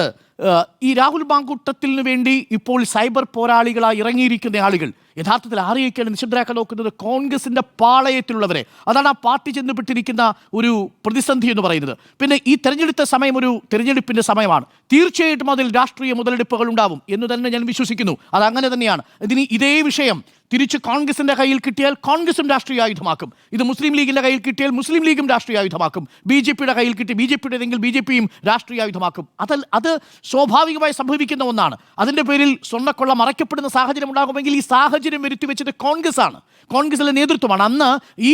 ഈ രാഹുൽ മാങ്കൂട്ടത്തിന് വേണ്ടി ഇപ്പോൾ സൈബർ പോരാളികളായി ഇറങ്ങിയിരിക്കുന്ന ആളുകൾ യഥാർത്ഥത്തിൽ ആരെയൊക്കെയാണ് നിശബ്ദരാക്കാൻ നോക്കുന്നത്? കോൺഗ്രസിൻ്റെ പാളയത്തിലുള്ളവരെ. അതാണ് ആ പാർട്ടി ചെന്നുപെട്ടിരിക്കുന്ന ഒരു പ്രതിസന്ധി എന്ന് പറയുന്നത്. പിന്നെ ഈ തെരഞ്ഞെടുത്ത സമയം ഒരു തെരഞ്ഞെടുപ്പിൻ്റെ സമയമാണ്. തീർച്ചയായിട്ടും അതിൽ രാഷ്ട്രീയ മുതലെടുപ്പുകൾ ഉണ്ടാവും എന്ന് തന്നെ ഞാൻ വിശ്വസിക്കുന്നു. അതങ്ങനെ തന്നെയാണ്. ഇതേ വിഷയം തിരിച്ച് കോൺഗ്രസിൻ്റെ കയ്യിൽ കിട്ടിയാൽ കോൺഗ്രസും രാഷ്ട്രീയ ആയുധമാക്കും. ഇത് മുസ്ലിം ലീഗിൻ്റെ കയ്യിൽ കിട്ടിയാൽ മുസ്ലിം ലീഗും രാഷ്ട്രീയ ആയുധമാക്കും. BJPയുടെ കയ്യിൽ കിട്ടി BJPയുടേതെങ്കിൽ BJPയും രാഷ്ട്രീയ ആയുധമാക്കും. അത് സ്വാഭാവികമായി സംഭവിക്കുന്ന ഒന്നാണ്. അതിൻ്റെ പേരിൽ സ്വർണ്ണക്കൊള്ള മറയ്ക്കപ്പെടുന്ന സാഹചര്യം ഉണ്ടാകുമെങ്കിൽ ഈ സാഹചര്യം വരുത്തി വെച്ചത് കോൺഗ്രസ്സാണ്, കോൺഗ്രസിലെ നേതൃത്വമാണ്. അന്ന് ഈ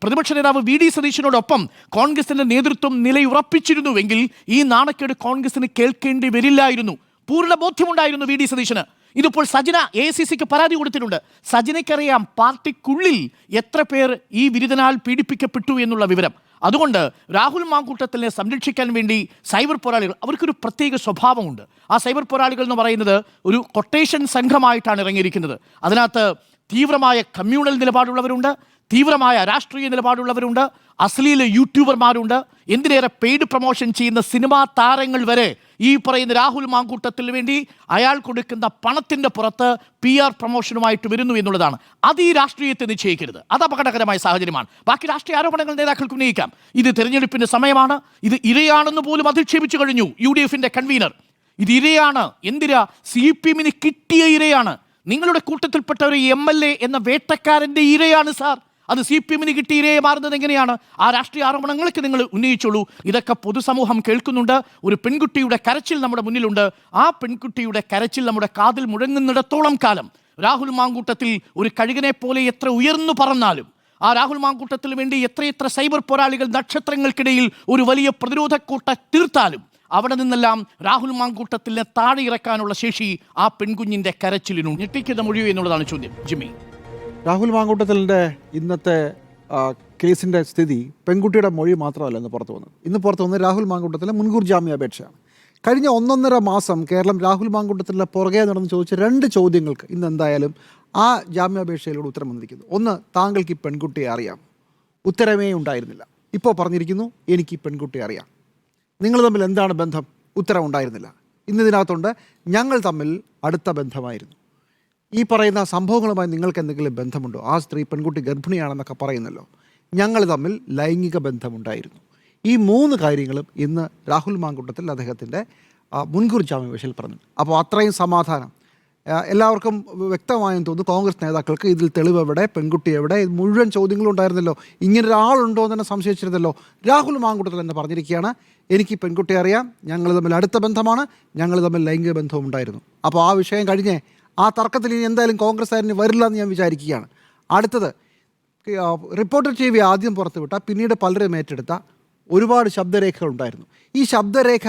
പ്രതിപക്ഷ നേതാവ് VD സതീശനോടൊപ്പം കോൺഗ്രസിൻ്റെ നേതൃത്വം നിലയുറപ്പിച്ചിരുന്നുവെങ്കിൽ ഈ നാണക്കേട് കോൺഗ്രസിന് കേൾക്കേണ്ടി വരില്ലായിരുന്നു. പൂർണ്ണ ബോധ്യമുണ്ടായിരുന്നു VD സതീശന്. ഇതിപ്പോൾ സജന AICCക്ക് പരാതി കൊടുത്തിട്ടുണ്ട്. സജനയ്ക്കറിയാം പാർട്ടിക്കുള്ളിൽ എത്ര പേർ ഈ വിരുദ്ധനാൽ പീഡിപ്പിക്കപ്പെട്ടു എന്നുള്ള വിവരം. അതുകൊണ്ട് രാഹുൽ മാങ്കൂട്ടത്തിനെ സംരക്ഷിക്കാൻ വേണ്ടി സൈബർ പോരാളികൾ, അവർക്കൊരു പ്രത്യേക സ്വഭാവമുണ്ട്. ആ സൈബർ പോരാളികൾ എന്ന് പറയുന്നത് ഒരു കൊട്ടേഷൻ സംഘമായിട്ടാണ് ഇറങ്ങിയിരിക്കുന്നത്. അതിനകത്ത് തീവ്രമായ കമ്മ്യൂണൽ നിലപാടുള്ളവരുണ്ട്, തീവ്രമായ രാഷ്ട്രീയ നിലപാടുള്ളവരുണ്ട്, അശ്ലീല യൂട്യൂബർമാരുണ്ട്, എന്തിനേറെ പെയ്ഡ് പ്രൊമോഷൻ ചെയ്യുന്ന സിനിമാ താരങ്ങൾ വരെ ഈ പറയുന്ന രാഹുൽ മാങ്കൂട്ടത്തിന് വേണ്ടി അയാൾ കൊടുക്കുന്ന പണത്തിൻ്റെ പുറത്ത് PR പ്രൊമോഷനുമായിട്ട് വരുന്നു എന്നുള്ളതാണ്. അത് ഈ രാഷ്ട്രീയത്തെ നിശ്ചയിക്കരുത്. അത് അപകടകരമായ സാഹചര്യമാണ്. ബാക്കി രാഷ്ട്രീയ ആരോപണങ്ങൾ നേതാക്കൾക്ക് ഉന്നയിക്കാം. ഇത് തെരഞ്ഞെടുപ്പിൻ്റെ സമയമാണ്. ഇത് ഇരയാണെന്ന് പോലും അധിക്ഷേപിച്ചു കഴിഞ്ഞു UDFിൻ്റെ കൺവീനർ. ഇത് ഇരയാണ്. എന്തിനാ? CPM-ന് കിട്ടിയ ഇരയാണ്. നിങ്ങളുടെ കൂട്ടത്തിൽപ്പെട്ട ഒരു MLA എന്ന വേട്ടക്കാരൻ്റെ ഇരയാണ് സാർ. അത് CPM-ന് കിട്ടിയ ഇരയെ മാറുന്നത് എങ്ങനെയാണ്? ആ രാഷ്ട്രീയ ആരോപണങ്ങൾക്ക് നിങ്ങൾ ഉന്നയിച്ചോളൂ. ഇതൊക്കെ പൊതുസമൂഹം കേൾക്കുന്നുണ്ട്. ഒരു പെൺകുട്ടിയുടെ കരച്ചിൽ നമ്മുടെ മുന്നിലുണ്ട്. ആ പെൺകുട്ടിയുടെ കരച്ചിൽ നമ്മുടെ കാതിൽ മുഴങ്ങുന്നിടത്തോളം കാലം രാഹുൽ മാങ്കൂട്ടത്തിൽ ഒരു കഴുകനെ പോലെ എത്ര ഉയർന്നു പറന്നാലും, ആ രാഹുൽ മാങ്കൂട്ടത്തിന് വേണ്ടി എത്രയെത്ര സൈബർ പോരാളികൾ നക്ഷത്രങ്ങൾക്കിടയിൽ ഒരു വലിയ പ്രതിരോധക്കൂട്ട തീർത്താലും അവിടെ നിന്നെല്ലാം രാഹുൽ മാങ്കൂട്ടത്തിനെ താഴെ ഇറക്കാനുള്ള ശേഷി ആ പെൺകുഞ്ഞിന്റെ കരച്ചിലിനും ഞെട്ടിക്കുന്ന മൊഴിയോ എന്നുള്ളതാണ് ചോദ്യം. ജിമ്മി, രാഹുൽ മാങ്കൂട്ടത്തിലിൻ്റെ ഇന്നത്തെ കേസിൻ്റെ സ്ഥിതി പെൺകുട്ടിയുടെ മൊഴി മാത്രമല്ല ഇന്ന് പുറത്തു വന്നത്. ഇന്ന് പുറത്തു വന്നത് രാഹുൽ മാങ്കൂട്ടത്തിലെ മുൻകൂർ ജാമ്യാപേക്ഷയാണ്. കഴിഞ്ഞ 1.5 മാസം കേരളം രാഹുൽ മാങ്കൂട്ടത്തിലെ പുറകെ നടന്ന് ചോദിച്ച 2 ചോദ്യങ്ങൾക്ക് ഇന്ന് എന്തായാലും ആ ജാമ്യാപേക്ഷയിലൂടെ ഉത്തരം വന്നിരിക്കുന്നു. ഒന്ന്, താങ്കൾക്ക് ഈ പെൺകുട്ടിയെ അറിയാം. ഉത്തരമേ ഉണ്ടായിരുന്നില്ല. ഇപ്പോൾ പറഞ്ഞിരിക്കുന്നു, എനിക്ക് ഈ പെൺകുട്ടിയെ അറിയാം. നിങ്ങൾ തമ്മിൽ എന്താണ് ബന്ധം? ഉത്തരം ഉണ്ടായിരുന്നില്ല. ഇന്നിതിനകത്തുണ്ട്, ഞങ്ങൾ തമ്മിൽ അടുത്ത ബന്ധമായിരുന്നു. ഈ പറയുന്ന സംഭവങ്ങളുമായി നിങ്ങൾക്ക് എന്തെങ്കിലും ബന്ധമുണ്ടോ? ആ സ്ത്രീ പെൺകുട്ടി ഗർഭിണിയാണെന്നൊക്കെ പറയുന്നല്ലോ. ഞങ്ങൾ തമ്മിൽ ലൈംഗിക ബന്ധമുണ്ടായിരുന്നു. ഈ 3 കാര്യങ്ങളും ഇന്ന് രാഹുൽ മാങ്കൂട്ടത്തിൽ അദ്ദേഹത്തിൻ്റെ മുൻകൂർ ജാമ്യാപേക്ഷയിൽ പറഞ്ഞു. അപ്പോൾ അത്രയും സമാധാനം എല്ലാവർക്കും വ്യക്തമായെന്ന് തോന്നുന്നു. കോൺഗ്രസ് നേതാക്കൾക്ക് ഇതിൽ തെളിവ് എവിടെ, പെൺകുട്ടി എവിടെ, മുഴുവൻ ചോദ്യങ്ങളും ഉണ്ടായിരുന്നല്ലോ. ഇങ്ങനൊരാളുണ്ടോ എന്ന് തന്നെ സംശയിച്ചിരുന്നല്ലോ. രാഹുൽ മാങ്കൂട്ടത്തിൽ എന്ന് പറഞ്ഞിരിക്കുകയാണ്, എനിക്ക് പെൺകുട്ടിയെ അറിയാം, ഞങ്ങൾ തമ്മിൽ അടുത്ത ബന്ധമാണ്, ഞങ്ങൾ തമ്മിൽ ലൈംഗിക ബന്ധവും ഉണ്ടായിരുന്നു. അപ്പോൾ ആ വിഷയം കഴിഞ്ഞേ ആ തർക്കത്തിൽ ഇനി എന്തായാലും കോൺഗ്രസ് ആയിരുന്നു വരില്ല എന്ന് ഞാൻ വിചാരിക്കുകയാണ്. അടുത്തത്, റിപ്പോർട്ടർ TV ആദ്യം പുറത്തുവിട്ട പിന്നീട് പലരും ഏറ്റെടുത്ത ഒരുപാട് ശബ്ദരേഖകൾ ഉണ്ടായിരുന്നു. ഈ ശബ്ദരേഖ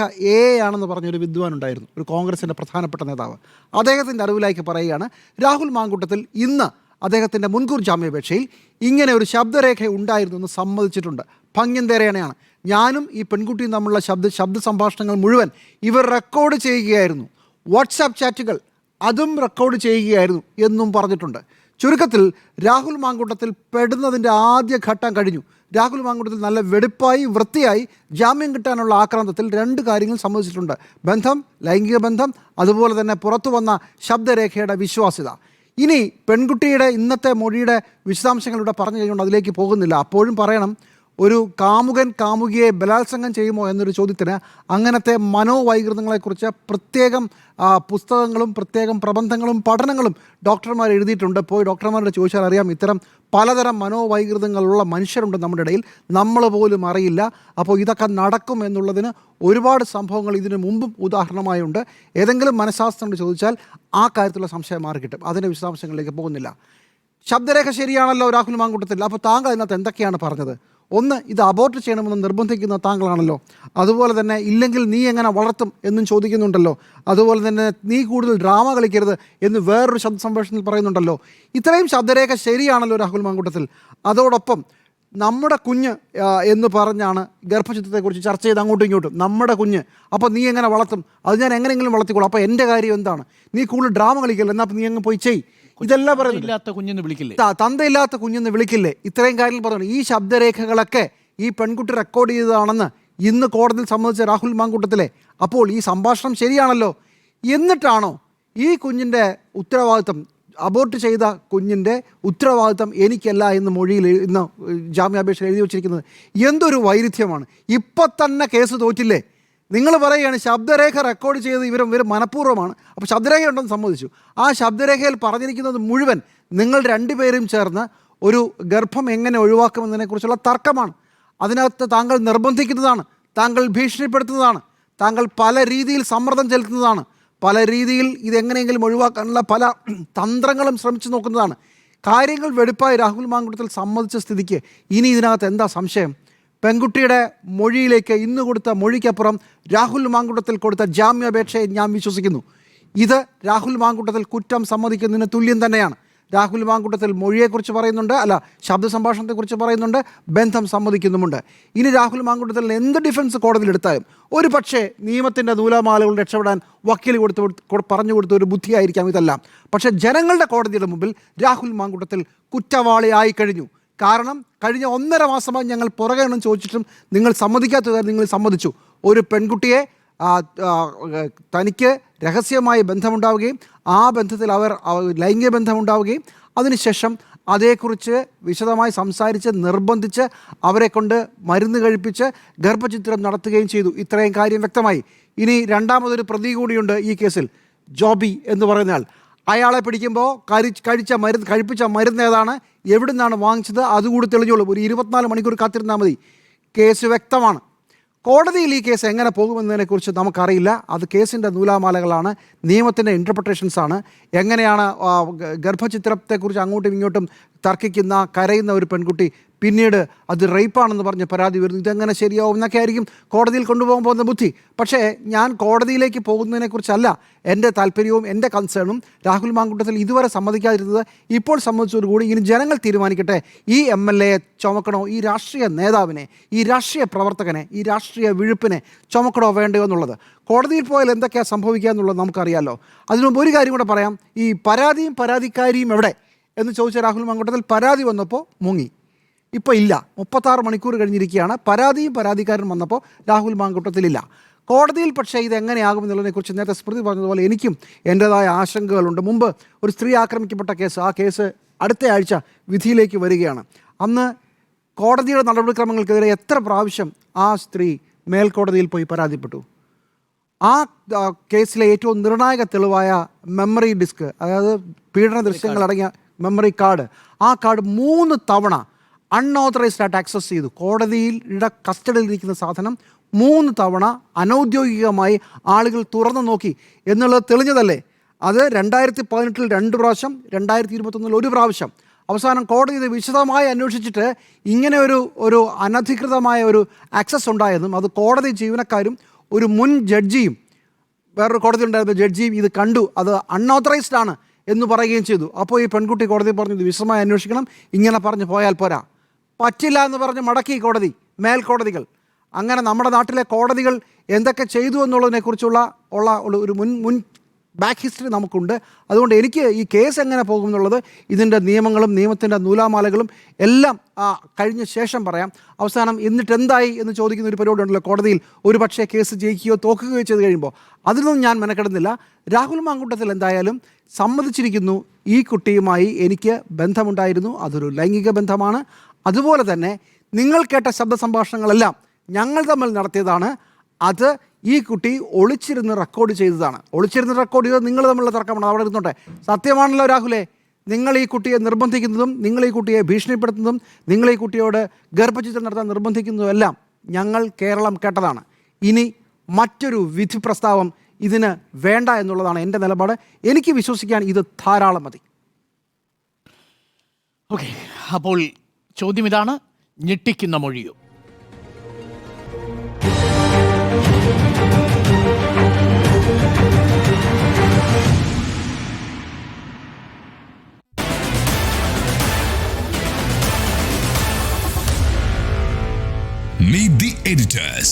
ആണെന്ന് പറഞ്ഞൊരു വിദ്വാൻ ഉണ്ടായിരുന്നു, ഒരു കോൺഗ്രസിൻ്റെ പ്രധാനപ്പെട്ട നേതാവ്. അദ്ദേഹത്തിൻ്റെ അറിവിലേക്ക് പറയുകയാണ്, രാഹുൽ മാങ്കൂട്ടത്തിൽ ഇന്ന് അദ്ദേഹത്തിൻ്റെ മുൻകൂർ ജാമ്യാപേക്ഷയിൽ ഇങ്ങനെ ഒരു ശബ്ദരേഖ ഉണ്ടായിരുന്നു എന്ന് സമ്മതിച്ചിട്ടുണ്ട്. ഭംഗ്യന്തേരേണയാണ്. ഞാനും ഈ പെൺകുട്ടിയും തമ്മിലുള്ള ശബ്ദ സംഭാഷണങ്ങൾ മുഴുവൻ ഇവർ റെക്കോർഡ് ചെയ്യുകയായിരുന്നു. വാട്സാപ്പ് ചാറ്റുകൾ അതും റെക്കോർഡ് ചെയ്യുകയായിരുന്നു എന്നും പറഞ്ഞിട്ടുണ്ട്. ചുരുക്കത്തിൽ രാഹുൽ മാങ്കൂട്ടത്തിൽ പെടുന്നതിൻ്റെ ആദ്യ ഘട്ടം കഴിഞ്ഞു. രാഹുൽ മാങ്കൂട്ടത്തിൽ നല്ല വെടിപ്പായി വൃത്തിയായി ജാമ്യം കിട്ടാനുള്ള ആക്രാന്തത്തിൽ 2 കാര്യങ്ങൾ സമ്മതിച്ചിട്ടുണ്ട്. ബന്ധം, ലൈംഗിക ബന്ധം, അതുപോലെ തന്നെ പുറത്തു വന്ന ശബ്ദരേഖയുടെ വിശ്വാസ്യത. ഇനി പെൺകുട്ടിയുടെ ഇന്നത്തെ മൊഴിയുടെ വിശദാംശങ്ങളിലൂടെ പറഞ്ഞു കഴിഞ്ഞുകൊണ്ട് അതിലേക്ക് പോകുന്നില്ല. അപ്പോഴും പറയണം, ഒരു കാമുകൻ കാമുകിയെ ബലാത്സംഗം ചെയ്യുമോ എന്നൊരു ചോദ്യത്തിന് അങ്ങനത്തെ മനോവൈകൃതങ്ങളെക്കുറിച്ച് പ്രത്യേകം പുസ്തകങ്ങളും പ്രത്യേകം പ്രബന്ധങ്ങളും പഠനങ്ങളും ഡോക്ടർമാർ എഴുതിയിട്ടുണ്ട്. പോയി ഡോക്ടർമാരോട് ചോദിച്ചാൽ അറിയാം, ഇത്തരം പലതരം മനോവൈകൃതങ്ങളുള്ള മനുഷ്യരുണ്ട് നമ്മുടെ ഇടയിൽ, നമ്മൾ പോലും അറിയില്ല. അപ്പോൾ ഇതൊക്കെ നടക്കും എന്നുള്ളതിന് ഒരുപാട് സംഭവങ്ങൾ ഇതിനു മുമ്പും ഉദാഹരണമായുണ്ട്. ഏതെങ്കിലും മനഃശാസ്ത്രം ചോദിച്ചാൽ ആ കാര്യത്തിലുള്ള സംശയം മാറി കിട്ടും. അതിൻ്റെ വിശദാംശങ്ങളിലേക്ക് പോകുന്നില്ല. ശബ്ദരേഖ ശരിയാണല്ലോ രാഹുൽ മാങ്കൂട്ടത്തിൽ. അപ്പോൾ താങ്കൾ അതിനകത്ത് എന്തൊക്കെയാണ് പറഞ്ഞത്? ഒന്ന്, ഇത് അബോർട്ട് ചെയ്യണമെന്ന് നിർബന്ധിക്കുന്ന താങ്കളാണല്ലോ. അതുപോലെ തന്നെ ഇല്ലെങ്കിൽ നീ എങ്ങനെ വളർത്തും എന്നും ചോദിക്കുന്നുണ്ടല്ലോ. അതുപോലെ തന്നെ നീ കൂടുതൽ ഡ്രാമ കളിക്കരുത് എന്ന് വേറൊരു ശബ്ദ സംഭാഷണത്തിൽ പറയുന്നുണ്ടല്ലോ. ഇത്രയും ശബ്ദരേഖ ശരിയാണല്ലോ രാഹുൽ മാങ്കൂട്ടത്തിൽ. അതോടൊപ്പം നമ്മുടെ കുഞ്ഞ് എന്ന് പറഞ്ഞാണ് ഗർഭചിത്രത്തെക്കുറിച്ച് ചർച്ച ചെയ്ത് അങ്ങോട്ടും ഇങ്ങോട്ടും. നമ്മുടെ കുഞ്ഞ്, അപ്പോൾ നീ എങ്ങനെ വളർത്തും? അത് ഞാൻ എങ്ങനെയെങ്കിലും വളർത്തിക്കോളൂ. അപ്പോൾ എൻ്റെ കാര്യം എന്താണ്? നീ കൂടുതൽ ഡ്രാമ കളിക്കല്ലോ, എന്നാൽ നീ അങ്ങ് പോയി ചെയ്. ഇതെല്ലാം പറയുന്നില്ലാത്ത കുഞ്ഞെന്ന് വിളിക്കില്ലേ, തന്തയില്ലാത്ത കുഞ്ഞെന്ന് വിളിക്കില്ലേ, ഇത്രയും കാര്യങ്ങൾ പറഞ്ഞു. ഈ ശബ്ദരേഖകളൊക്കെ ഈ പെൺകുട്ടി റെക്കോർഡ് ചെയ്തതാണെന്ന് ഇന്ന് കോടതിയിൽ സമ്മതിച്ച രാഹുൽ മാങ്കൂട്ടത്തിലെ. അപ്പോൾ ഈ സംഭാഷണം ശരിയാണല്ലോ. എന്നിട്ടാണോ ഈ കുഞ്ഞിൻ്റെ ഉത്തരവാദിത്തം, അബോർട്ട് ചെയ്ത കുഞ്ഞിൻ്റെ ഉത്തരവാദിത്തം എനിക്കല്ല എന്ന് മൊഴിയിൽ ഇന്ന് ജാമ്യാപേക്ഷയിൽ എഴുതി വച്ചിരിക്കുന്നത്? എന്തൊരു വൈരുദ്ധ്യമാണ്! ഇപ്പം തന്നെ കേസ് തോറ്റില്ലേ? നിങ്ങൾ പറയുകയാണ് ശബ്ദരേഖ റെക്കോർഡ് ചെയ്ത് ഇവർ മനഃപൂർവ്വമാണ്. അപ്പോൾ ശബ്ദരേഖ ഉണ്ടെന്ന് സമ്മതിച്ചു. ആ ശബ്ദരേഖയിൽ പറഞ്ഞിരിക്കുന്നത് മുഴുവൻ നിങ്ങൾ 2 പേരും ചേർന്ന് ഒരു ഗർഭം എങ്ങനെ ഒഴിവാക്കുമെന്നതിനെക്കുറിച്ചുള്ള തർക്കമാണ്. അതിനകത്ത് താങ്കൾ നിർബന്ധിക്കുന്നതാണ്, താങ്കൾ ഭീഷണിപ്പെടുത്തുന്നതാണ്, താങ്കൾ പല രീതിയിൽ സമ്മർദ്ദം ചെലുത്തുന്നതാണ്, പല രീതിയിൽ ഇതെങ്ങനെയെങ്കിലും ഒഴിവാക്കാനുള്ള പല തന്ത്രങ്ങളും ശ്രമിച്ചു നോക്കുന്നതാണ്. കാര്യങ്ങൾ വെടിപ്പായി രാഹുൽ മാങ്കൂട്ടത്തിൽ സമ്മതിച്ച സ്ഥിതിക്ക് ഇനി ഇതിനകത്ത് എന്താ സംശയം? പെൺകുട്ടിയുടെ മൊഴിയിലേക്ക് ഇന്ന് കൊടുത്ത മൊഴിക്കപ്പുറം രാഹുൽ മാങ്കൂട്ടത്തിൽ കൊടുത്ത ജാമ്യാപേക്ഷയെ ഞാൻ വിശ്വസിക്കുന്നു. ഇത് രാഹുൽ മാങ്കൂട്ടത്തിൽ കുറ്റം സമ്മതിക്കുന്നതിന് തുല്യം തന്നെയാണ്. രാഹുൽ മാങ്കൂട്ടത്തിൽ മൊഴിയെക്കുറിച്ച് പറയുന്നുണ്ട്, ശബ്ദ സംഭാഷണത്തെക്കുറിച്ച് പറയുന്നുണ്ട്, ബന്ധം സമ്മതിക്കുന്നുമുണ്ട്. ഇനി രാഹുൽ മാങ്കൂട്ടത്തിൽ എന്ത് ഡിഫൻസ് കോടതിയിലെടുത്താലും ഒരു പക്ഷേ നിയമത്തിൻ്റെ നൂലാമാലകൾ രക്ഷപ്പെടാൻ വക്കീൽ പറഞ്ഞു കൊടുത്ത ഒരു ബുദ്ധിയായിരിക്കാം ഇതെല്ലാം. പക്ഷേ ജനങ്ങളുടെ കോടതിയുടെ മുമ്പിൽ രാഹുൽ മാങ്കൂട്ടത്തിൽ കുറ്റവാളിയായി കഴിഞ്ഞു. കാരണം കഴിഞ്ഞ 1.5 മാസമായി ഞങ്ങൾ പുറകെ എണ്ണം ചോദിച്ചിട്ടും നിങ്ങൾ സമ്മതിക്കാത്ത കാര്യം നിങ്ങൾ സമ്മതിച്ചു. ഒരു പെൺകുട്ടിയെ തനിക്ക് രഹസ്യമായി ബന്ധമുണ്ടാവുകയും ആ ബന്ധത്തിൽ അവർ ലൈംഗിക ബന്ധമുണ്ടാവുകയും അതിനുശേഷം അതേക്കുറിച്ച് വിശദമായി സംസാരിച്ച് നിർബന്ധിച്ച് അവരെ കൊണ്ട് മരുന്ന് കഴിപ്പിച്ച് ഗർഭചിത്രം നടത്തുകയും ചെയ്തു. ഇത്രയും കാര്യം വ്യക്തമായി. ഇനി രണ്ടാമതൊരു പ്രതി കൂടിയുണ്ട് ഈ കേസിൽ, ജോബി എന്ന് പറയുന്നയാൾ. അയാളെ പിടിക്കുമ്പോൾ കഴിപ്പിച്ച മരുന്ന് ഏതാണ്, എവിടെ നിന്നാണ് വാങ്ങിച്ചത്, അതുകൂടി തെളിഞ്ഞോളൂ. ഒരു 24 മണിക്കൂർ കാത്തിരുന്നാൽ മതി. കേസ് വ്യക്തമാണ്. കോടതിയിൽ ഈ കേസ് എങ്ങനെ പോകുമെന്നതിനെക്കുറിച്ച് നമുക്കറിയില്ല. അത് കേസിൻ്റെ നൂലാമാലകളാണ്, നിയമത്തിൻ്റെ ഇൻ്റർപ്രിട്ടേഷൻസാണ്. എങ്ങനെയാണ് ഗർഭചിത്രത്തെക്കുറിച്ച് അങ്ങോട്ടും ഇങ്ങോട്ടും തർക്കിക്കുന്ന കരയുന്ന ഒരു പെൺകുട്ടി പിന്നീട് അത് റേപ്പാണെന്ന് പറഞ്ഞ് പരാതി വരുന്നു. ഇതെങ്ങനെ ശരിയാവും എന്നൊക്കെ ആയിരിക്കും കോടതിയിൽ കൊണ്ടുപോകാൻ പോകുന്ന ബുദ്ധി. പക്ഷേ ഞാൻ കോടതിയിലേക്ക് പോകുന്നതിനെക്കുറിച്ചല്ല എൻ്റെ താല്പര്യവും എൻ്റെ കൺസേണും. രാഹുൽ മാങ്കൂട്ടത്തിൽ ഇതുവരെ സമ്മതിക്കാതിരുന്നത് ഇപ്പോൾ സമ്മതിച്ചതോടുകൂടി ഇനി ജനങ്ങൾ തീരുമാനിക്കട്ടെ ഈ MLA ചുമക്കണോ, ഈ രാഷ്ട്രീയ നേതാവിനെ, ഈ രാഷ്ട്രീയ പ്രവർത്തകനെ, ഈ രാഷ്ട്രീയ വിഴുപ്പിനെ ചുമക്കണോ വേണ്ടയോ എന്നുള്ളത്. കോടതിയിൽ പോയാൽ എന്തൊക്കെയാണ് സംഭവിക്കുക എന്നുള്ളത് നമുക്കറിയാമല്ലോ. അതിനുമുമ്പ് ഒരു കാര്യം കൂടെ പറയാം. ഈ പരാതിയും പരാതിക്കാരിയും എവിടെ എന്ന് ചോദിച്ച രാഹുൽ മാങ്കൂട്ടത്തിൽ പരാതി വന്നപ്പോൾ മുങ്ങി. ഇപ്പോൾ ഇല്ല, 36 മണിക്കൂർ കഴിഞ്ഞിരിക്കുകയാണ്. പരാതിയും പരാതിക്കാരനും വന്നപ്പോൾ രാഹുൽ മാങ്കൂട്ടത്തിലില്ല. കോടതിയിൽ പക്ഷേ ഇതെങ്ങനെയാകുമെന്നുള്ളതിനെക്കുറിച്ച് നേരത്തെ സ്മൃതി പറഞ്ഞതുപോലെ എനിക്കും എൻ്റേതായ ആശങ്കകളുണ്ട്. മുമ്പ് ഒരു സ്ത്രീ ആക്രമിക്കപ്പെട്ട കേസ്, ആ കേസ് അടുത്ത ആഴ്ച വിധിയിലേക്ക് വരികയാണ്. അന്ന് കോടതിയുടെ നടപടിക്രമങ്ങൾക്കെതിരെ എത്ര പ്രാവശ്യം ആ സ്ത്രീ മേൽക്കോടതിയിൽ പോയി പരാതിപ്പെട്ടു. ആ കേസിലെ ഏറ്റവും നിർണായക തെളിവായ മെമ്മറി ഡിസ്ക്, അതായത് പീഡന ദൃശ്യങ്ങളടങ്ങിയ മെമ്മറി കാർഡ്, ആ കാർഡ് 3 തവണ അൺഓതറൈസ്ഡ് ആയിട്ട് ആക്സസ് ചെയ്തു. കോടതിയുടെ കസ്റ്റഡിയിലിരിക്കുന്ന സാധനം 3 തവണ അനൗദ്യോഗികമായി ആളുകൾ തുറന്നു നോക്കി എന്നുള്ളത് തെളിഞ്ഞതല്ലേ. അത് 2018 2 പ്രാവശ്യം, 2021 1 പ്രാവശ്യം. അവസാനം കോടതി ഇത് വിശദമായി അന്വേഷിച്ചിട്ട് ഇങ്ങനെ ഒരു അനധികൃതമായ ഒരു ആക്സസ് ഉണ്ടായെന്നും അത് കോടതി ജീവനക്കാരും ഒരു മുൻ ജഡ്ജിയും, വേറൊരു കോടതി ഉണ്ടായിരുന്ന ജഡ്ജിയും ഇത് കണ്ടു, അത് അൺഓതറൈസ്ഡ് ആണ് എന്ന് പറയുകയും ചെയ്തു. അപ്പോൾ ഈ പെൺകുട്ടി കോടതി പറഞ്ഞു ഇത് വിശദമായി അന്വേഷിക്കണം, ഇങ്ങനെ പറഞ്ഞ് പോയാൽ പോരാ. പറ്റില്ല എന്ന് പറഞ്ഞ് മടക്കി കോടതി, മേൽക്കോടതികൾ. അങ്ങനെ നമ്മുടെ നാട്ടിലെ കോടതികൾ എന്തൊക്കെ ചെയ്തു എന്നുള്ളതിനെക്കുറിച്ചുള്ള ഒരു മുൻ ബാക്ക് ഹിസ്റ്ററി നമുക്കുണ്ട്. അതുകൊണ്ട് എനിക്ക് ഈ കേസ് എങ്ങനെ പോകും എന്നുള്ളത് ഇതിൻ്റെ നിയമങ്ങളും നിയമത്തിൻ്റെ നൂലാമാലകളും എല്ലാം കഴിഞ്ഞ ശേഷം പറയാം. അവസാനം എന്നിട്ട് എന്തായി എന്ന് ചോദിക്കുന്ന ഒരു പരിപാടി ഉണ്ടല്ലോ കോടതിയിൽ. ഒരു പക്ഷേ കേസ് ജയിക്കുകയോ തോക്കുകയോ ചെയ്ത് കഴിയുമ്പോൾ അതിനൊന്നും ഞാൻ മെനക്കെടുന്നില്ല. രാഹുൽ മാങ്കൂട്ടത്തിൽ എന്തായാലും സമ്മതിച്ചിരിക്കുന്നു, ഈ കുട്ടിയുമായി എനിക്ക് ബന്ധമുണ്ടായിരുന്നു, അതൊരു ലൈംഗിക ബന്ധമാണ്. അതുപോലെ തന്നെ നിങ്ങൾ കേട്ട ശബ്ദ സംഭാഷണങ്ങളെല്ലാം ഞങ്ങൾ തമ്മിൽ നടത്തിയതാണ്. അത് ഈ കുട്ടി ഒളിച്ചിരുന്ന് റെക്കോർഡ് ചെയ്തതാണ്. ഒളിച്ചിരുന്ന് റെക്കോർഡ് ചെയ്തത് നിങ്ങൾ തമ്മിലുള്ള തർക്കമാണ്, അവിടെ ഇരുന്നോട്ടെ. സത്യമാണല്ലോ രാഹുലേ, നിങ്ങൾ ഈ കുട്ടിയെ നിർബന്ധിക്കുന്നതും നിങ്ങൾ ഈ കുട്ടിയെ ഭീഷണിപ്പെടുത്തുന്നതും നിങ്ങൾ ഈ കുട്ടിയോട് ഗർഭചിത്രം നടത്താൻ നിർബന്ധിക്കുന്നതും എല്ലാം ഞങ്ങൾ കേരളം കേട്ടതാണ്. ഇനി മറ്റൊരു വിധി പ്രസ്താവം ഇതിന് വേണ്ട എന്നുള്ളതാണ് എൻ്റെ നിലപാട്. എനിക്ക് വിശ്വസിക്കാൻ ഇത് ധാരാളം മതി. ഓക്കെ, അപ്പോൾ ചോദ്യം ഇതാണ്, ഞെട്ടിക്കുന്ന മൊഴിയോ? Meet the editors.